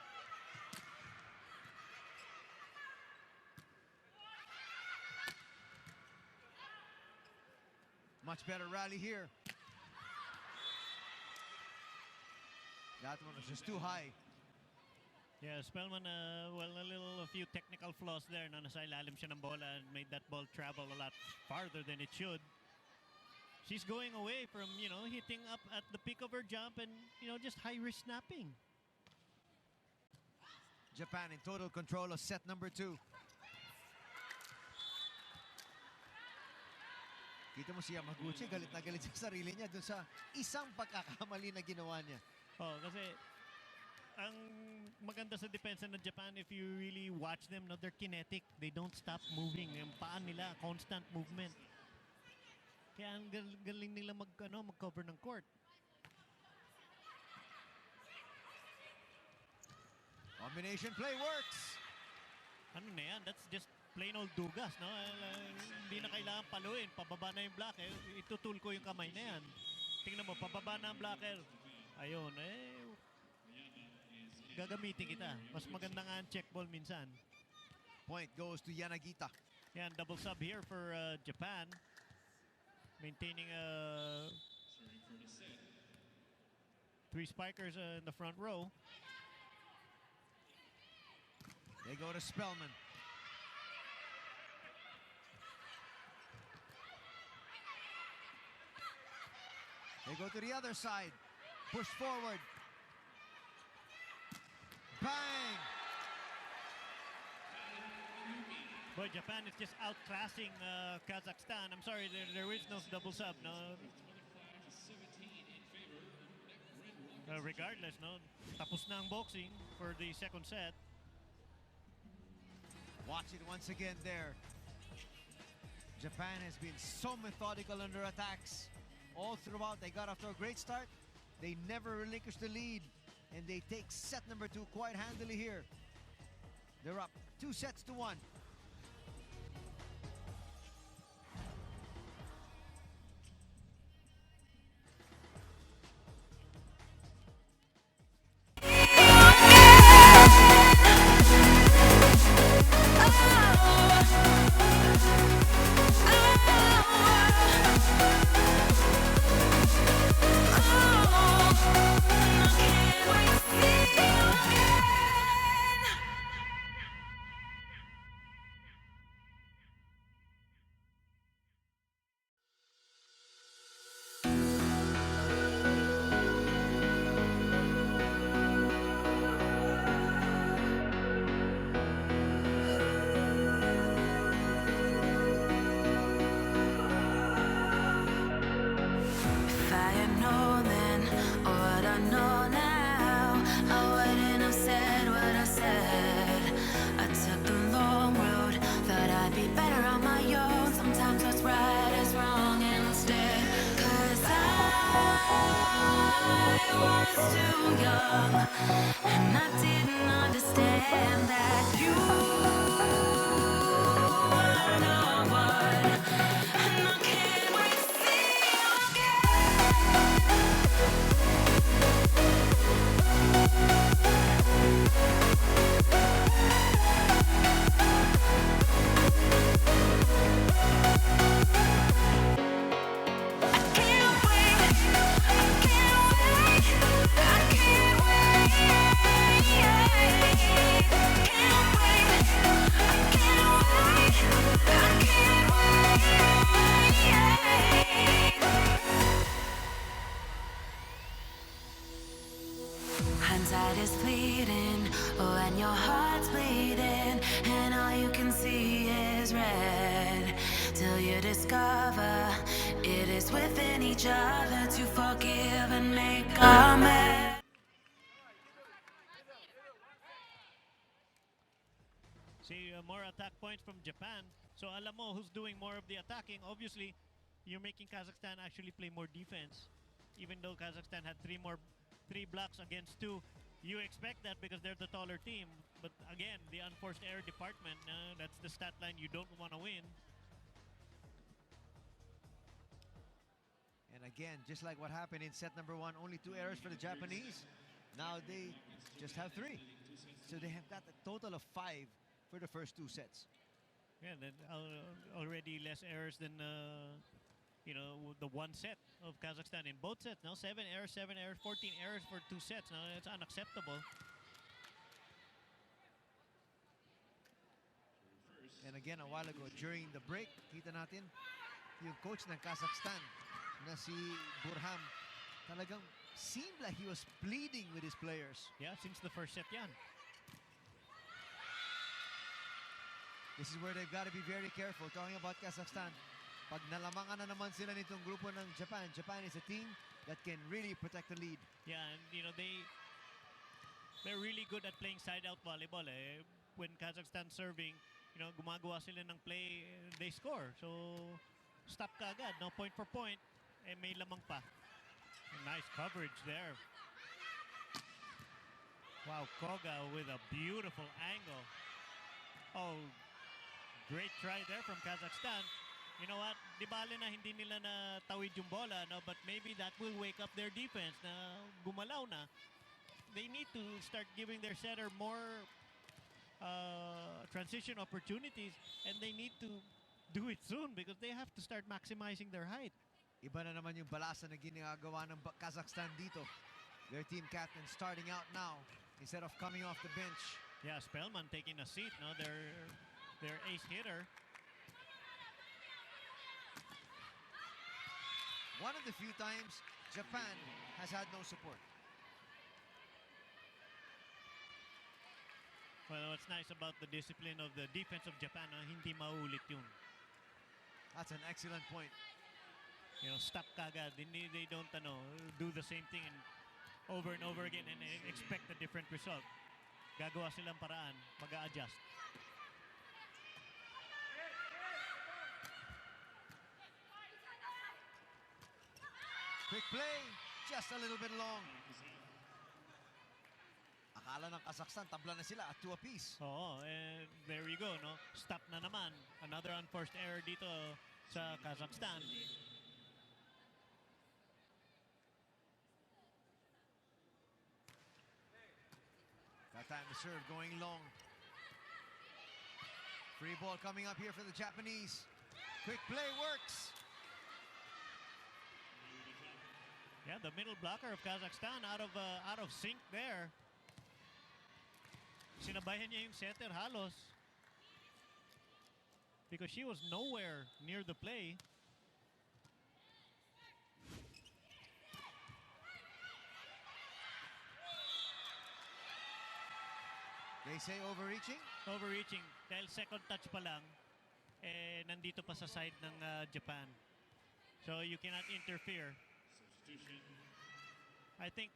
Much better rally here. That one was just too high. Yeah, Spellman, well, a few technical flaws there. No, nasa ilalim siya ng bola and made that ball travel a lot farther than it should. She's going away from, hitting up at the peak of her jump and, just high-risk snapping. Japan in total control of set number 2. Kita mo si Yamaguchi, galit na galit sa sarili niya dun sa isang pagkakamali na ginawa niya. Oh, kasi ang maganda sa depensa ng Japan, if you really watch them, no, they're kinetic. They don't stop moving. Yung paan nila, constant movement. Kaya ang galing nila mag-cover ng court. Combination play works. Ano na yan? That's just plain old dugas, no? Hindi na kailangan paluin. Pababa na yung blocker. Itutul ko yung kamay na yan. Tingnan mo, pababa na ang blocker. Ayun, gagamitin kita. Mas maganda nga ang check ball minsan. Point goes to Yanagita. Yan, double sub here for Japan. Maintaining 3 spikers in the front row. They go to Spellman. They go to the other side. Push forward. Bang! Boy, Japan is just outclassing Kazakhstan. I'm sorry, there is no double sub. No. Regardless, no, tapos na ang boxing for the second set. Watch it once again there. Japan has been so methodical under attacks. All throughout, they got off to a great start. They never relinquished the lead. And they take set number 2 quite handily here. They're up 2-1. Too young, and I didn't understand that you were not one, and I can't wait to see you Hindsight is fleeting when your heart's bleeding and all you can see is red till you discover it is within each other to forgive and make amends. See, more attack points from Japan. So alam mo who's doing more of the attacking. Obviously, you're making Kazakhstan actually play more defense. Even though Kazakhstan had 3 blocks against 2, you expect that because they're the taller team. But again, the unforced error department, that's the stat line you don't want to win. And again, just like what happened in set number 1, only 2 errors for the Japanese. Now they just have 3. So they have got a total of 5 for the first 2 sets. Yeah, then already less errors than the 1 set of Kazakhstan in both sets. Now 7 errors, 14 errors for 2 sets. Now it's unacceptable. And again, a while ago, during the break, kita natin, yung coach ng Kazakhstan na si Burham, talagang seemed like he was pleading with his players. Yeah, since the first set yan. This is where they've got to be very careful. Talking about Kazakhstan, pag nalamangan na naman sila nitong grupo ng Japan, Japan is a team that can really protect the lead. Yeah, and they're really good at playing side-out volleyball. When Kazakhstan serving, gumagawa sila ng play, they score. So, stop ka agad, no? Point for point, may lamang pa. A nice coverage there. Wow, Koga with a beautiful angle. Oh, great try there from Kazakhstan. You know what? Di bale na hindi nila na tawid yung bola, no? But maybe that will wake up their defense na gumalaw na. They need to start giving their setter more transition opportunities, and they need to do it soon because they have to start maximizing their height. Iba na naman yung balasa na ginagawa ng Kazakhstan dito. Their team captain starting out now instead of coming off the bench. Yeah, Spellman taking a seat, no? Their ace hitter. One of the few times Japan has had no support. Well, what's nice about the discipline of the defense of Japan, hindi maulit yun. That's an excellent point. Stop kagad. They don't do the same thing over and over again and expect a different result. Gagawa silang paraan, mag-a-adjust. Quick play, just a little bit long. Akala ng Kazakhstan, tabla na sila at 2 apiece. Oo, and there you go, no? Stop na naman. Another unforced error dito sa Kazakhstan. That time the serve going long. Free ball coming up here for the Japanese. Quick play works. Yeah, the middle blocker of Kazakhstan out of sync there. Sinabayan niya yung setter halos because she was nowhere near the play. They say overreaching? Overreaching. Dahil second touch pa lang, nandito pa sa side ng Japan. So you cannot interfere. I think,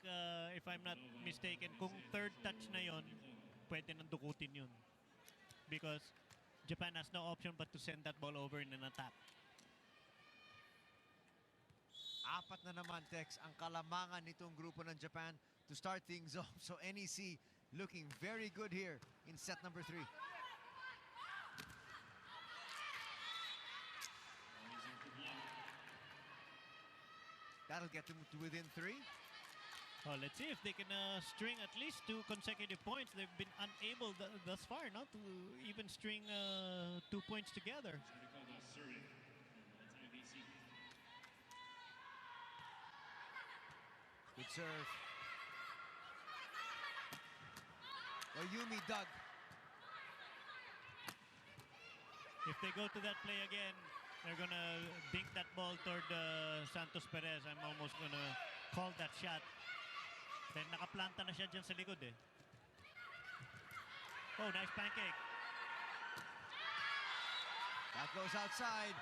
if I'm not mistaken, kung third touch na yon, pwede nang dukutin yun. Because Japan has no option but to send that ball over in an attack. Apat na naman, Tex, ang kalamangan nitong grupo ng Japan to start things off. So NEC looking very good here in set number 3. That'll get them to within 3. Oh, let's see if they can string at least 2 consecutive points. They've been unable thus far not to even string 2 points together. Good serve. Oyumi dug. If they go to that play again, they're gonna dink that ball toward Santos Perez. I'm almost gonna call that shot. Then nakaplanta na siya dyan sa likod eh. Oh, nice pancake. That goes outside.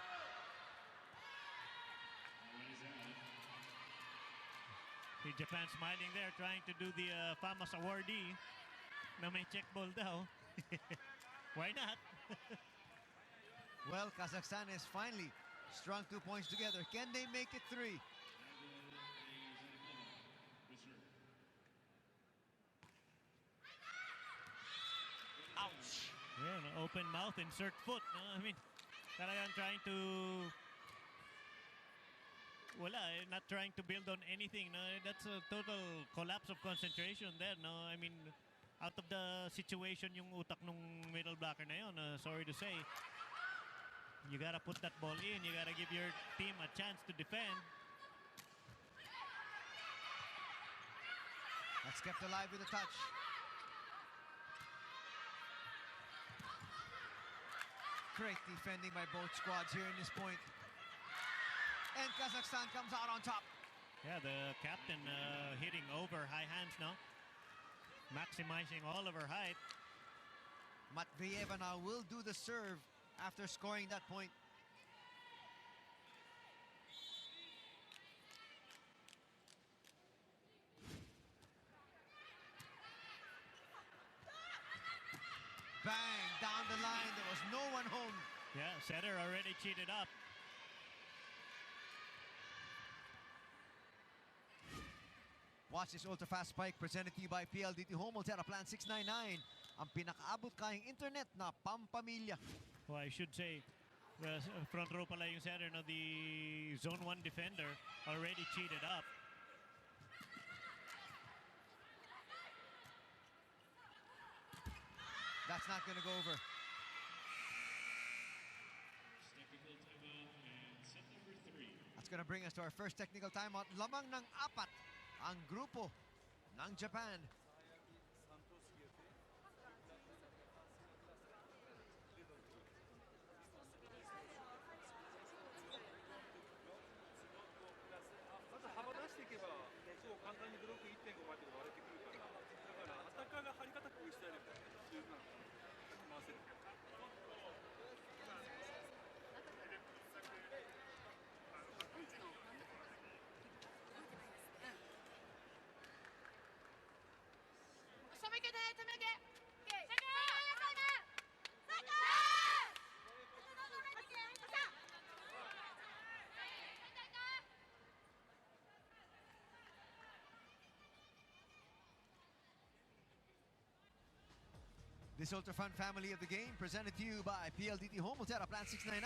See Japan smiling there, trying to do the famous awardee na may check ball daw. Why not? Well, Kazakhstan has finally strung 2 points together. Can they make it 3? Ouch! Yeah, no, open mouth, insert foot. No? I mean, talagang trying to... not trying to build on anything. No? That's a total collapse of concentration there. No? I mean, out of the situation yung utak nung middle blocker na yun. Sorry to say. You gotta put that ball in. You gotta give your team a chance to defend. That's kept alive with a touch. Great defending by both squads here in this point. And Kazakhstan comes out on top. Yeah, the captain hitting over high hands now. Maximizing all of her height. Matveeva now will do the serve after scoring that point. Bang, down the line. There was no one home. Yeah, setter already cheated up. Watch this ultra-fast spike presented to you by PLDT Home Altera Plan 699. Ang pinakaabot kayang internet na pampamilya. Well, I should say, front row pala yung setter, no? The zone 1 defender already cheated up. That's not going to go over. That's going to bring us to our first technical timeout. Lamang ng 4 ang grupo ng Japan. This ultra fun family of the game presented to you by PLDT Home Altera Plan 699.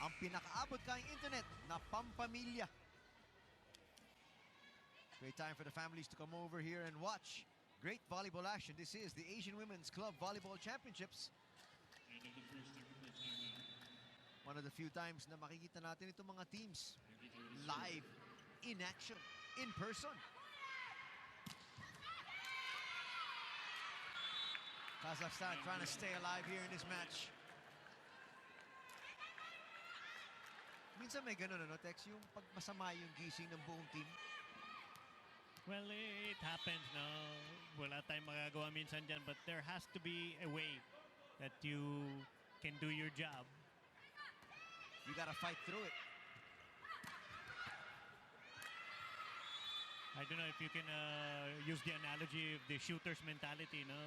Ang pinakaabot kayang internet na pampamilya. Great time for the families to come over here and watch great volleyball action. This is the Asian Women's Club Volleyball Championships. One of the few times na makikita natin itong mga teams live, in action, in person. Kazakhstan trying to stay alive here in this match. Minsan may ganun, ano, Tex? Yung pag masama yung gising ng buong team. Well, it happens, no? Wala tayong magagawa minsan dyan, but there has to be a way that you can do your job. You gotta fight through it. I don't know if you can use the analogy of the shooter's mentality, no?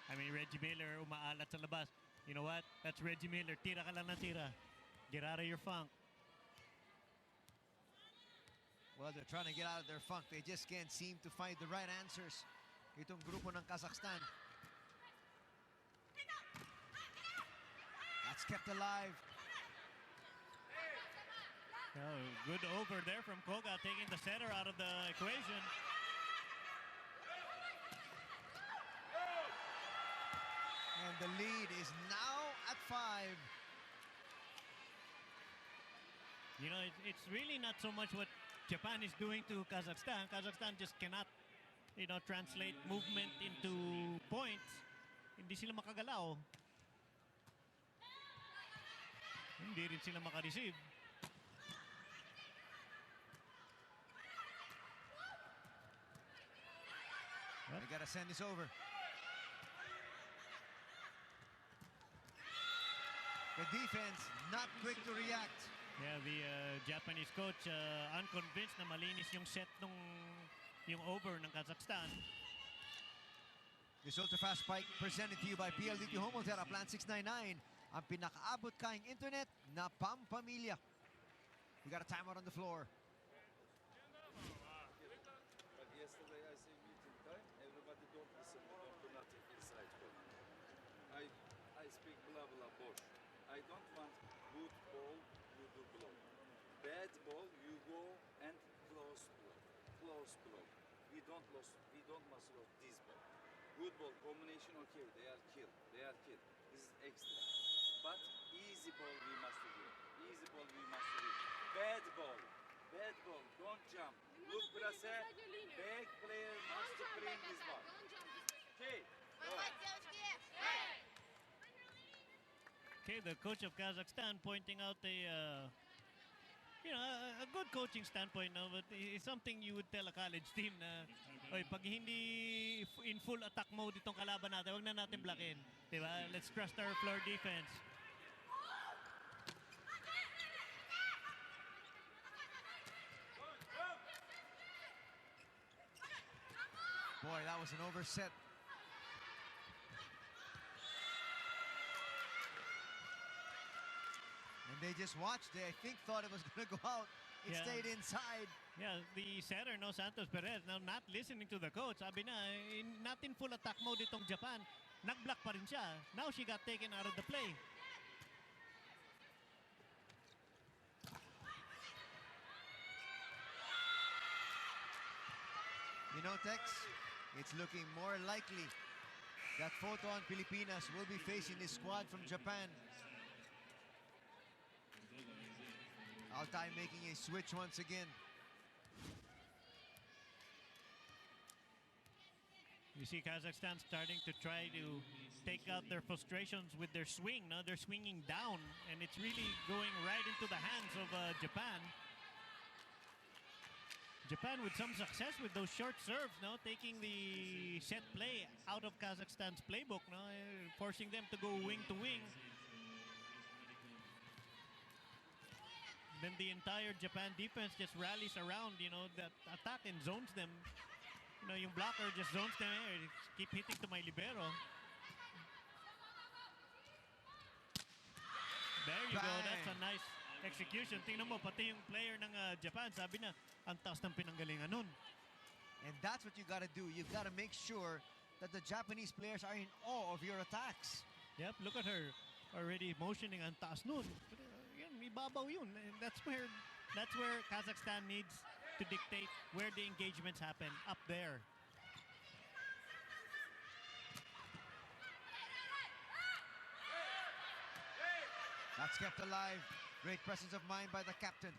I mean, Reggie Miller umaalat sa labas. You know what? That's Reggie Miller. Tira ka lang na tira. Get out of your funk. Well, they're trying to get out of their funk. They just can't seem to find the right answers. Itong grupo ng Kazakhstan. That's kept alive. Oh, good over there from Koga, taking the setter out of the equation. And the lead is now at 5. You know, it's really not so much what Japan is doing to Kazakhstan. Kazakhstan just cannot, you know, translate movement into points. Hindi sila makagalaw. Hindi rin sila makareceive. They gotta send this over. The defense not quick to react. Yeah, the Japanese coach unconvinced na malinis yung set nung yung over ng Kazakhstan. This ultra-fast spike presented to you by PLDT Home Altera Plan 699. Ang pinakaabot kayang internet na pampamilya. We got a timeout on the floor. But yesterday I say meeting time, everybody don't listen, don't do nothing inside. I speak blah blah bosh. I don't want good ball, you do blow. Bad ball, you go and close blow. Close blow. We don't must lose this ball. Good ball combination, okay, they are killed. This is extra. But easy ball we must do. Easy ball we must do. Bad ball, don't jump. Look, Brase, back player must bring this ball. Okay, go. Okay, the coach of Kazakhstan pointing out a good coaching standpoint, no? But it's something you would tell a college team na, oy, pag hindi in full attack mode itong kalaban natin, wag na natin blockin. Diba? Let's trust our floor defense. Boy, that was an overset. And they just watched it. I think thought it was going to go out. It Yeah. stayed inside. Yeah, the setter, no, Santos Perez, now not listening to the coach. Sabi na, not in full attack mode itong Japan. Nag-block pa rin siya. Now she got taken out of the play. You know, Tex, it's looking more likely that Photon Filipinas will be facing this squad from Japan. Altay making a switch once again. You see Kazakhstan starting to try to take out their frustrations with their swing. No, they're swinging down, and it's really going right into the hands of Japan. Japan with some success with those short serves, no, taking the set play out of Kazakhstan's playbook, no, forcing them to go wing to wing. Then the entire Japan defense just rallies around, that attack and zones them. Yung blocker just zones them, keep hitting to my libero. There you go, that's a nice execution. Tingnan mo, pati yung player ng Japan, sabi na, ang taas ng pinanggalingan nun. And that's what you got to do. You've got to make sure that the Japanese players are in awe of your attacks. Yep, look at her already motioning ang taas nun. Yan, ibabaw yun. And that's where Kazakhstan needs to dictate where the engagements happen, up there. That's kept alive. Great presence of mind by the captain.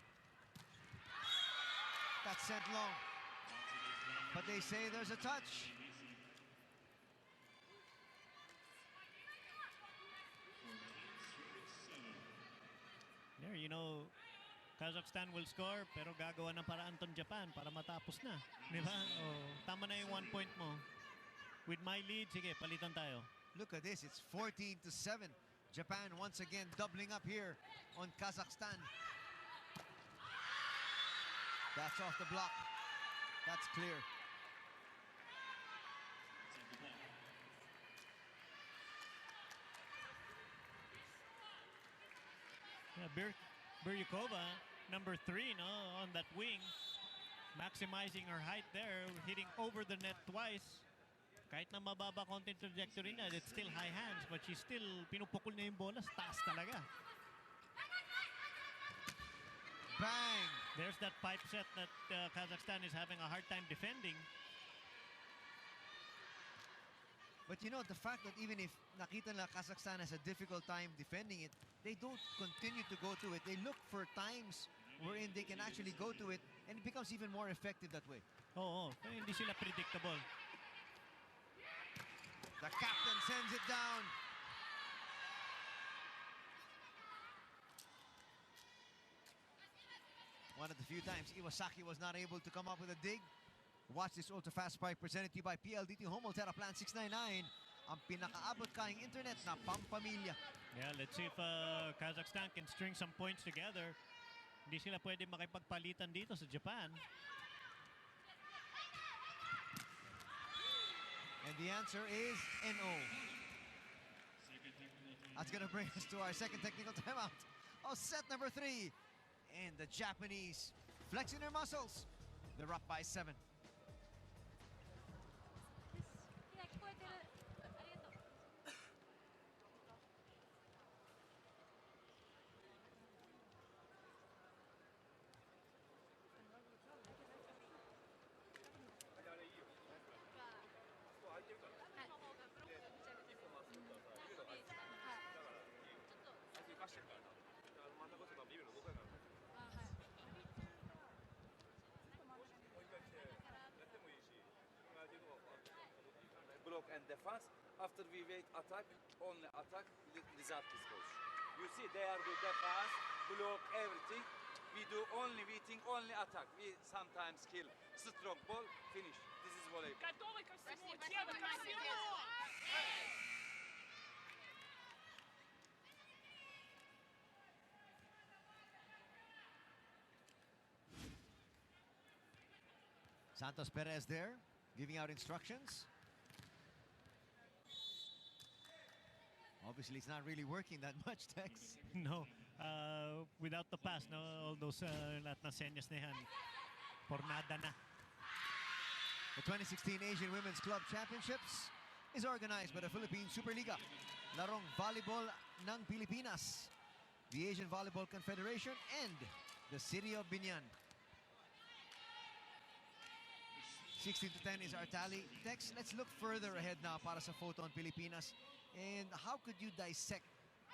That's sent long. But they say there's a touch. There, Kazakhstan will score, pero gagawa ng paraan tong Japan para matapos na. Di ba? Oh, tama na yung 1 point mo. With my lead, sige, palitan tayo. Look at this, it's 14-7. Japan once again doubling up here on Kazakhstan. That's off the block. That's clear. Yeah, Biryukova, number 3, no, on that wing, maximizing her height there, hitting over the net twice. Kahit na mababa konti trajectory niya, it's still high hands, but she's still pinupukol na yung bola, taas talaga. Bang! There's that pipe set that Kazakhstan is having a hard time defending. But the fact that even if nakita na Kazakhstan has a difficult time defending it, they don't continue to go to it. They look for times wherein they can actually go to it, and it becomes even more effective that way. Oo, hindi sila predictable. The captain sends it down. One of the few times Iwasaki was not able to come up with a dig. Watch this ultra-fast spike presented to you by PLDT Home Altera Plan 699. Ang pinakaabot kayang internet na pampamilya. Yeah, let's see if Kazakhstan can string some points together. Hindi sila pwede makipagpalitan dito sa Japan. And the answer is NO. That's going to bring us to our second technical timeout of set number 3. And the Japanese flexing their muscles. They're up by 7. Block and defense. After we wait attack, only attack, Lizard is coach. You see, they are do defense, block everything. We think only attack. We sometimes kill. Strong ball, finish. This is volleyball. Готовы ко всему, Спасибо, деда, ко спасибо, всему! Santos Perez there, giving out instructions. Obviously, it's not really working that much, Tex. No, without the pass, no, all those lahat na senyas na yan, pornada na. The 2016 Asian Women's Club Championships is organized by the Philippine Superliga, Larong Volleyball ng Pilipinas, the Asian Volleyball Confederation, and the city of Biñan. 16 to 10 is our tally. Tex, let's look further ahead now para sa Photon Pilipinas. And how could you dissect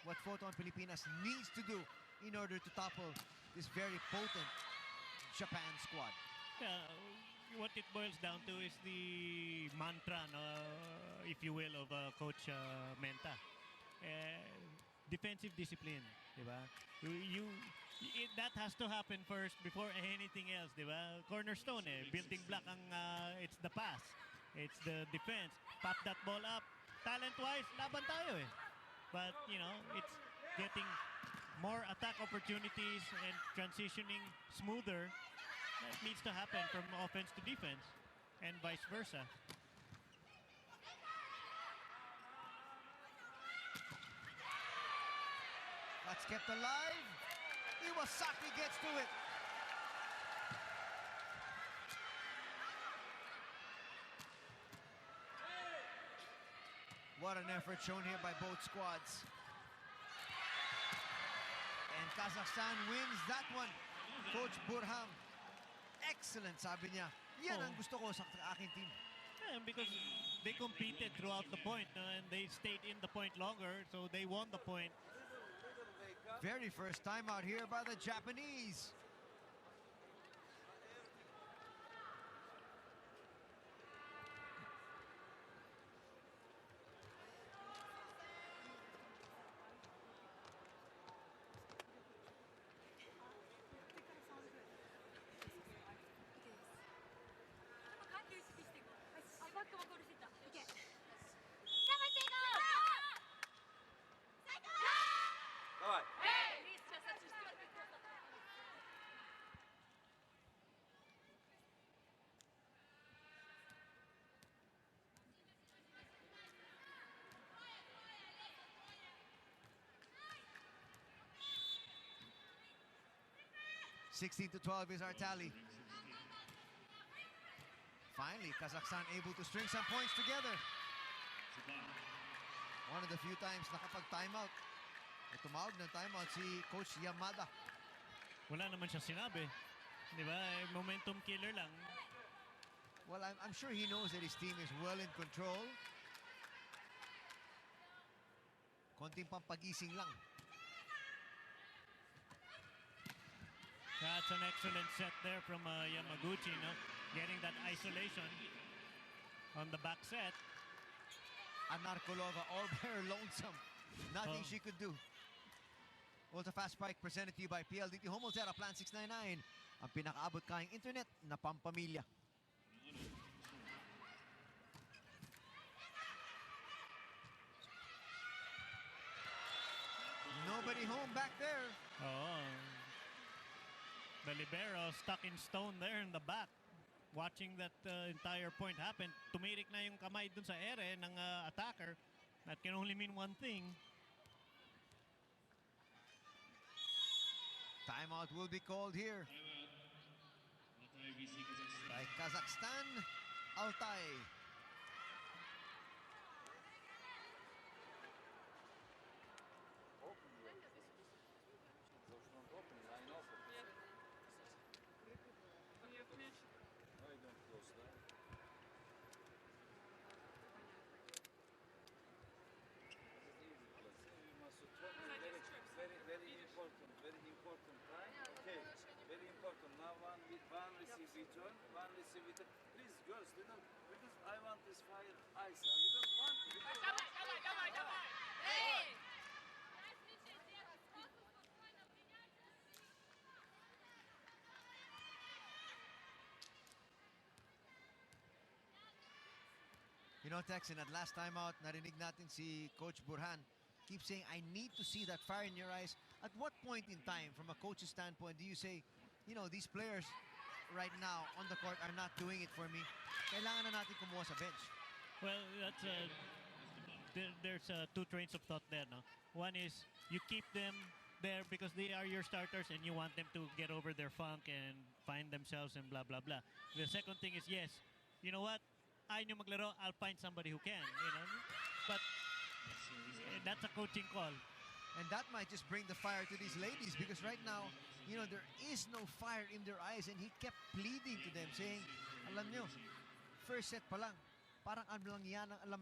what Photon Pilipinas needs to do in order to topple this very potent Japan squad? What it boils down to is the mantra, no, if you will, of Coach Menta. Defensive discipline, di ba? That has to happen first before anything else, di ba? Cornerstone, building block ang it's the pass, it's the defense. Pop that ball up, talent-wise, laban tayo eh. But you know, it's getting more attack opportunities and transitioning smoother. That needs to happen from offense to defense, and vice versa. That's kept alive. Iwasaki gets to it. What an effort shown here by both squads. And Kazakhstan wins that one. Coach Burham, excellent, sabi niya. Yan ang gusto ko sa aking team. Yeah, because they competed throughout the point, no, and they stayed in the point longer, so they won the point. Very first time out here by the Japanese. Давай. 16 to 12 is our tally. Finally, Kazakhstan able to string some points together. One of the few times nakapag-timeout. Tumawag ng timeout si Coach Yamada. Wala naman siya sinabi. Di ba? Momentum killer lang. Well, I'm sure he knows that his team is well in control. Konting pampagising lang. That's an excellent set there from Yamaguchi, no? Getting that isolation on the back set. Anarkolova all by her lonesome. Nothing she could do. Ultra Fast Spike presented to you by PLDT Home Altera Plan 699. Ang pinakaabot kayang internet na pampamilya. Nobody home back there. Oh. The libero stuck in stone there in the back. Watching that entire point happen. Tumirik na yung kamay dun sa ere ng attacker. That can only mean one thing. Timeout will be called here by Kazakhstan, Altay. Very important time. Okay, very important. Now one receive return, one receive return. Please, girls, little, because I want this fire ice. Little one. Давай! Tex, in that last time out, narinig natin si Coach Burhan keep saying, I need to see that fire in your eyes. At what point in time, from a coach's standpoint, do you say, these players right now on the court are not doing it for me. Kailangan na natin kumuha sa bench. Well, that's there's two trains of thought there. No? One is you keep them there because they are your starters and you want them to get over their funk and find themselves and blah, blah, blah. The second thing is, yes, you know what? Ayaw nyo maglaro, I'll find somebody who can. But that's a coaching call. And that might just bring the fire to these ladies because right now, there is no fire in their eyes, and he kept pleading to them saying, alam nyo, first set pa lang, parang alam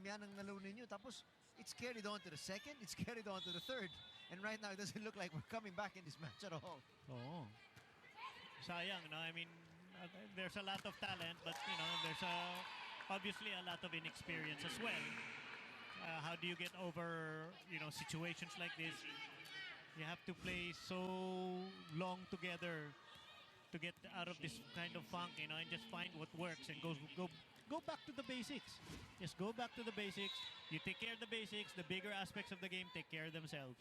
yan ang nalaro ninyo. Tapos, it's carried on to the second, it's carried on to the third. And right now, it doesn't look like we're coming back in this match at all. Oh. Sayang, no? I mean, there's a lot of talent, but, there's obviously a lot of inexperience as well. How do you get over, situations like this? You have to play so long together to get out of this kind of funk, and just find what works and go back to the basics. Just go back to the basics. You take care of the basics. The bigger aspects of the game take care of themselves.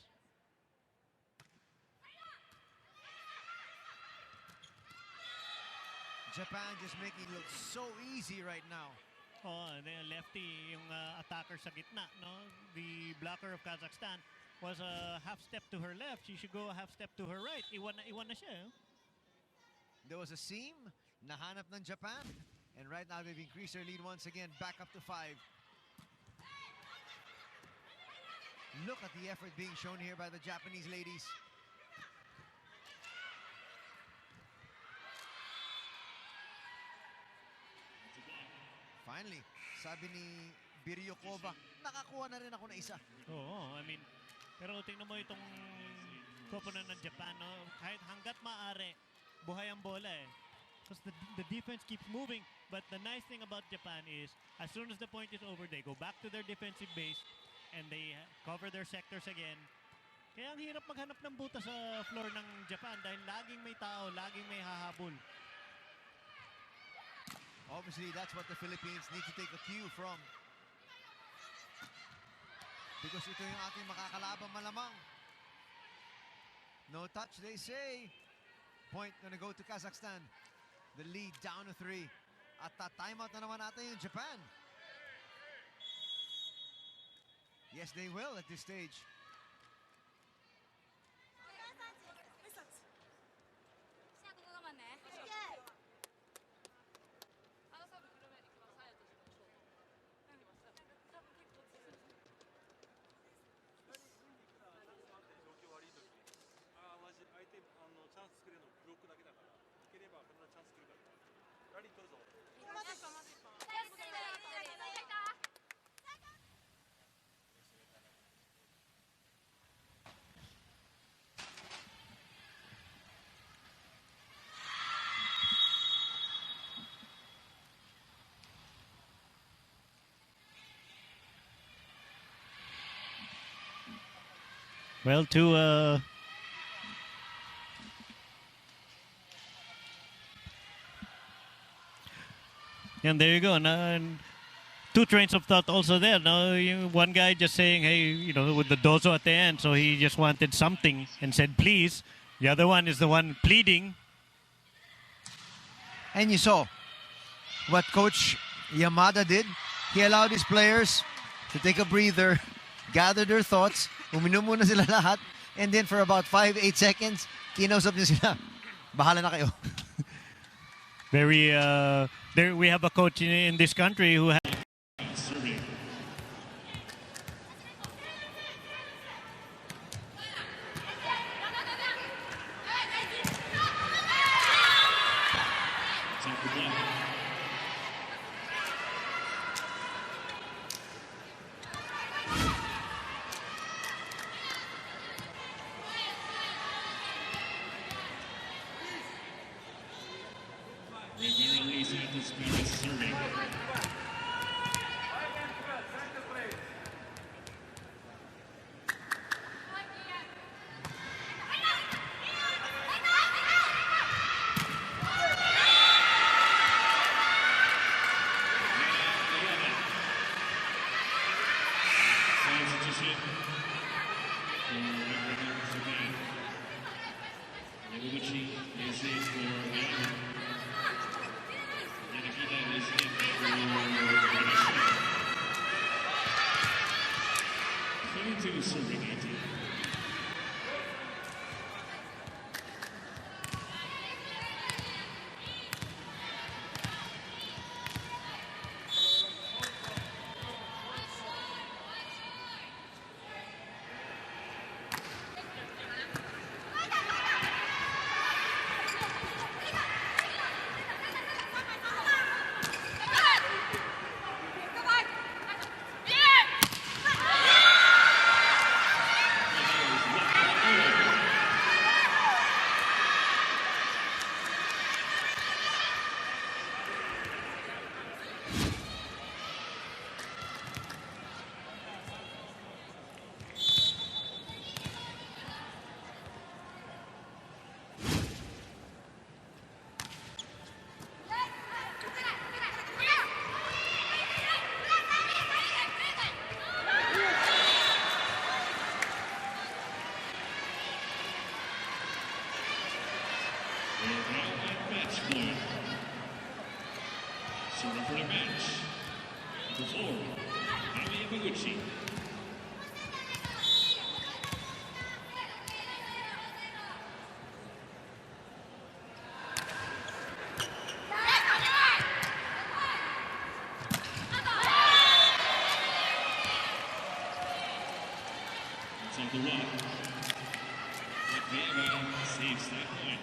Japan just making it look so easy right now. Oh, the lefty, yung attacker sa gitna, no? The blocker of Kazakhstan was a half step to her left. She should go a half step to her right. Iwan na siya. There was a seam, nahanap ng Japan. And right now they've increased their lead once again, back up to 5. Look at the effort being shown here by the Japanese ladies. Finally, sabi ni Biryokova, nakakuha na rin ako na isa. Oo, I mean, pero tingnan mo itong koponan ng Japan, no? Kahit hanggat maaari, buhay ang bola eh. Because the defense keeps moving. But the nice thing about Japan is, as soon as the point is over, they go back to their defensive base and they cover their sectors again. Kaya ang hirap maghanap ng buta sa floor ng Japan dahil laging may tao, laging may hahabol. Obviously, that's what the Philippines need to take a cue from. Because ito yung ating makakalaban malamang. No touch, they say. Point gonna go to Kazakhstan. The lead down to 3. At timeout na naman natin yung Japan. Yes, they will at this stage. Well, and there you go. And two trains of thought also there. Now, one guy just saying, hey, with the dozo at the end, so he just wanted something and said, please. The other one is the one pleading. And you saw what Coach Yamada did. He allowed his players to take a breather, gather their thoughts, uminom muna sila lahat, and then for about 5-8 seconds, kinausap niya sila. Bahala na kayo. There we have a coach in this country who has point. Serving for the bench. Number 4, Ami Yamaguchi. It's on the one. Latvia saves that point.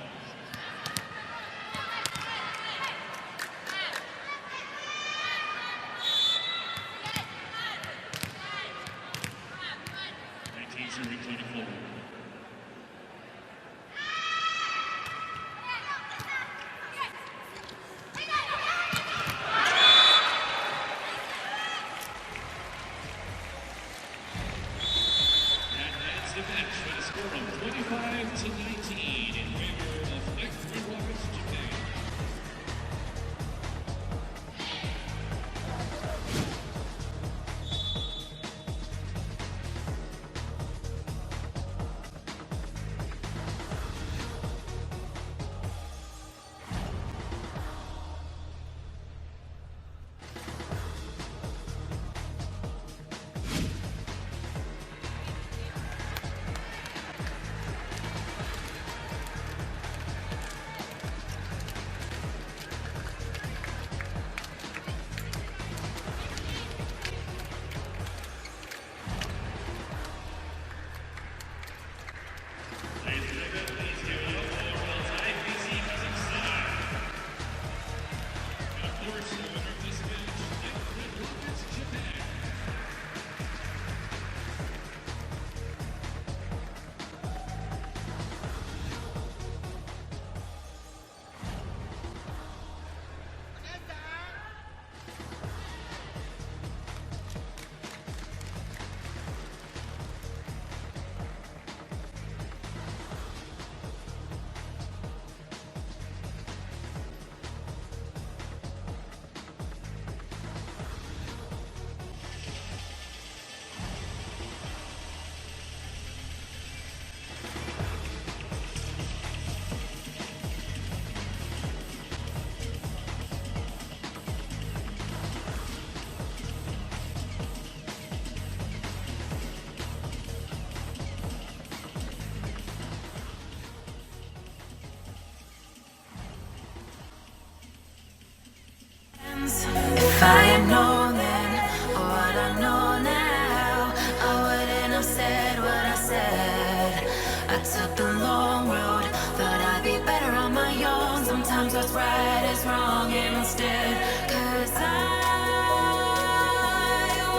If I had known then what I know now, I wouldn't have said what I said. I took the long road, thought I'd be better on my own. Sometimes what's right is wrong instead. 'Cause I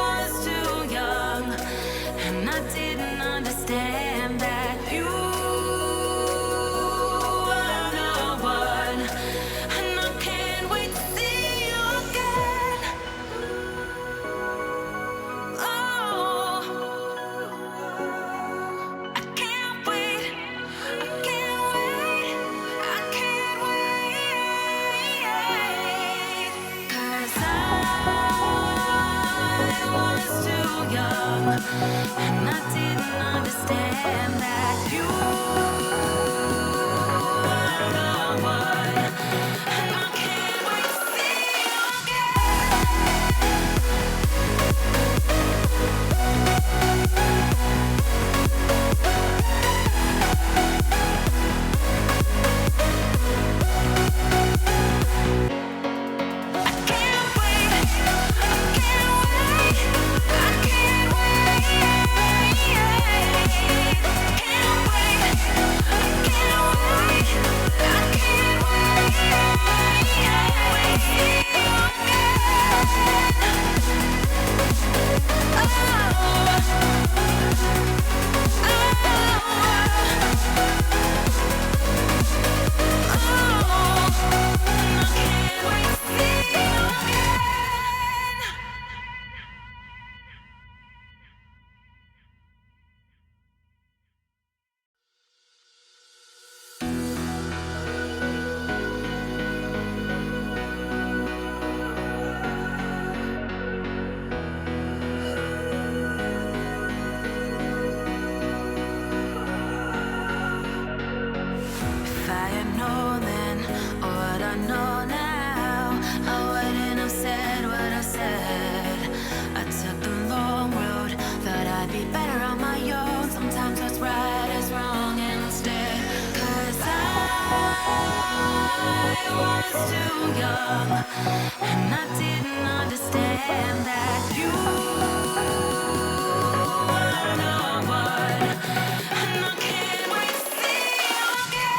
was too young, and I didn't understand that you were the one. And I can't wait to see you again. Oh, I can't wait. I can't wait. I can't wait. 'Cause I was too young, and I didn't understand that you were the one. And I can't wait to see you again. was too young, and I didn't understand that you were the one, and I can't wait to see you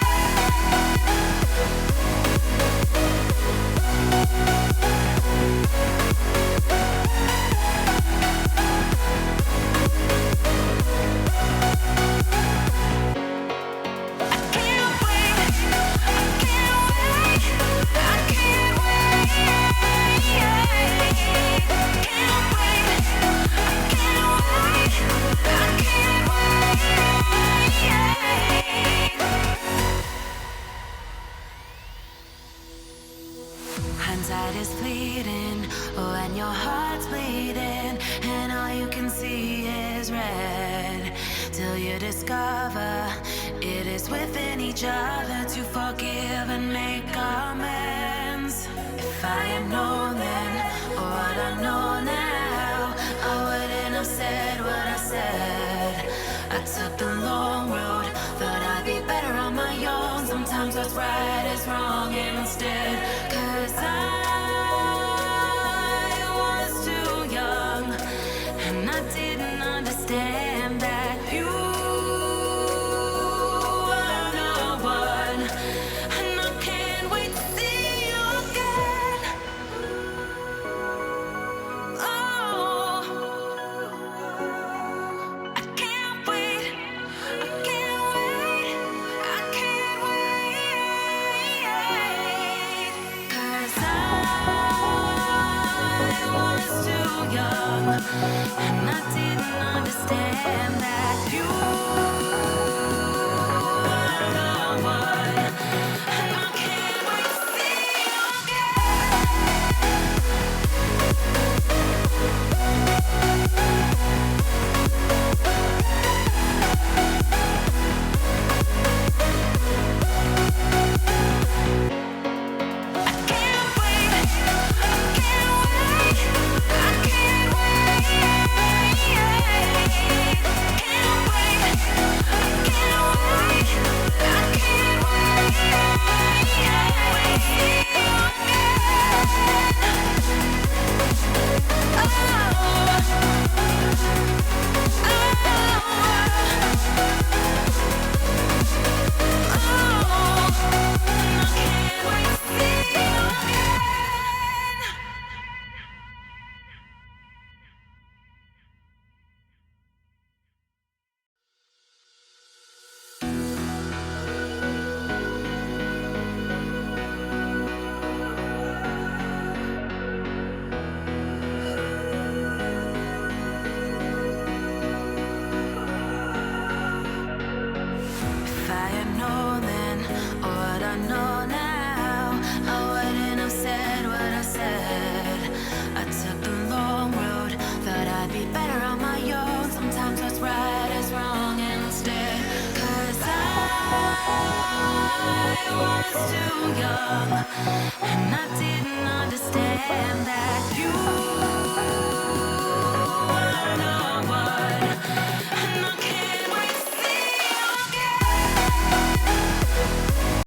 Hindsight is fleeting, oh, and your heart's bleeding, and all you can see is red. Till you discover it is within each other to forgive and make amends. If I had known then, or what I know now, I wouldn't have said what I said. I took the long road, thought I'd be better on my own. Sometimes what's right is wrong instead. 'Cause I was too young, and I didn't understand that you were the one, and I can't wait to see you again. Oh, I can't wait, I can't wait, I can't wait. 'Cause I was too young, and I didn't understand that you were the one, and I can't wait to see you was too young, and I didn't understand that you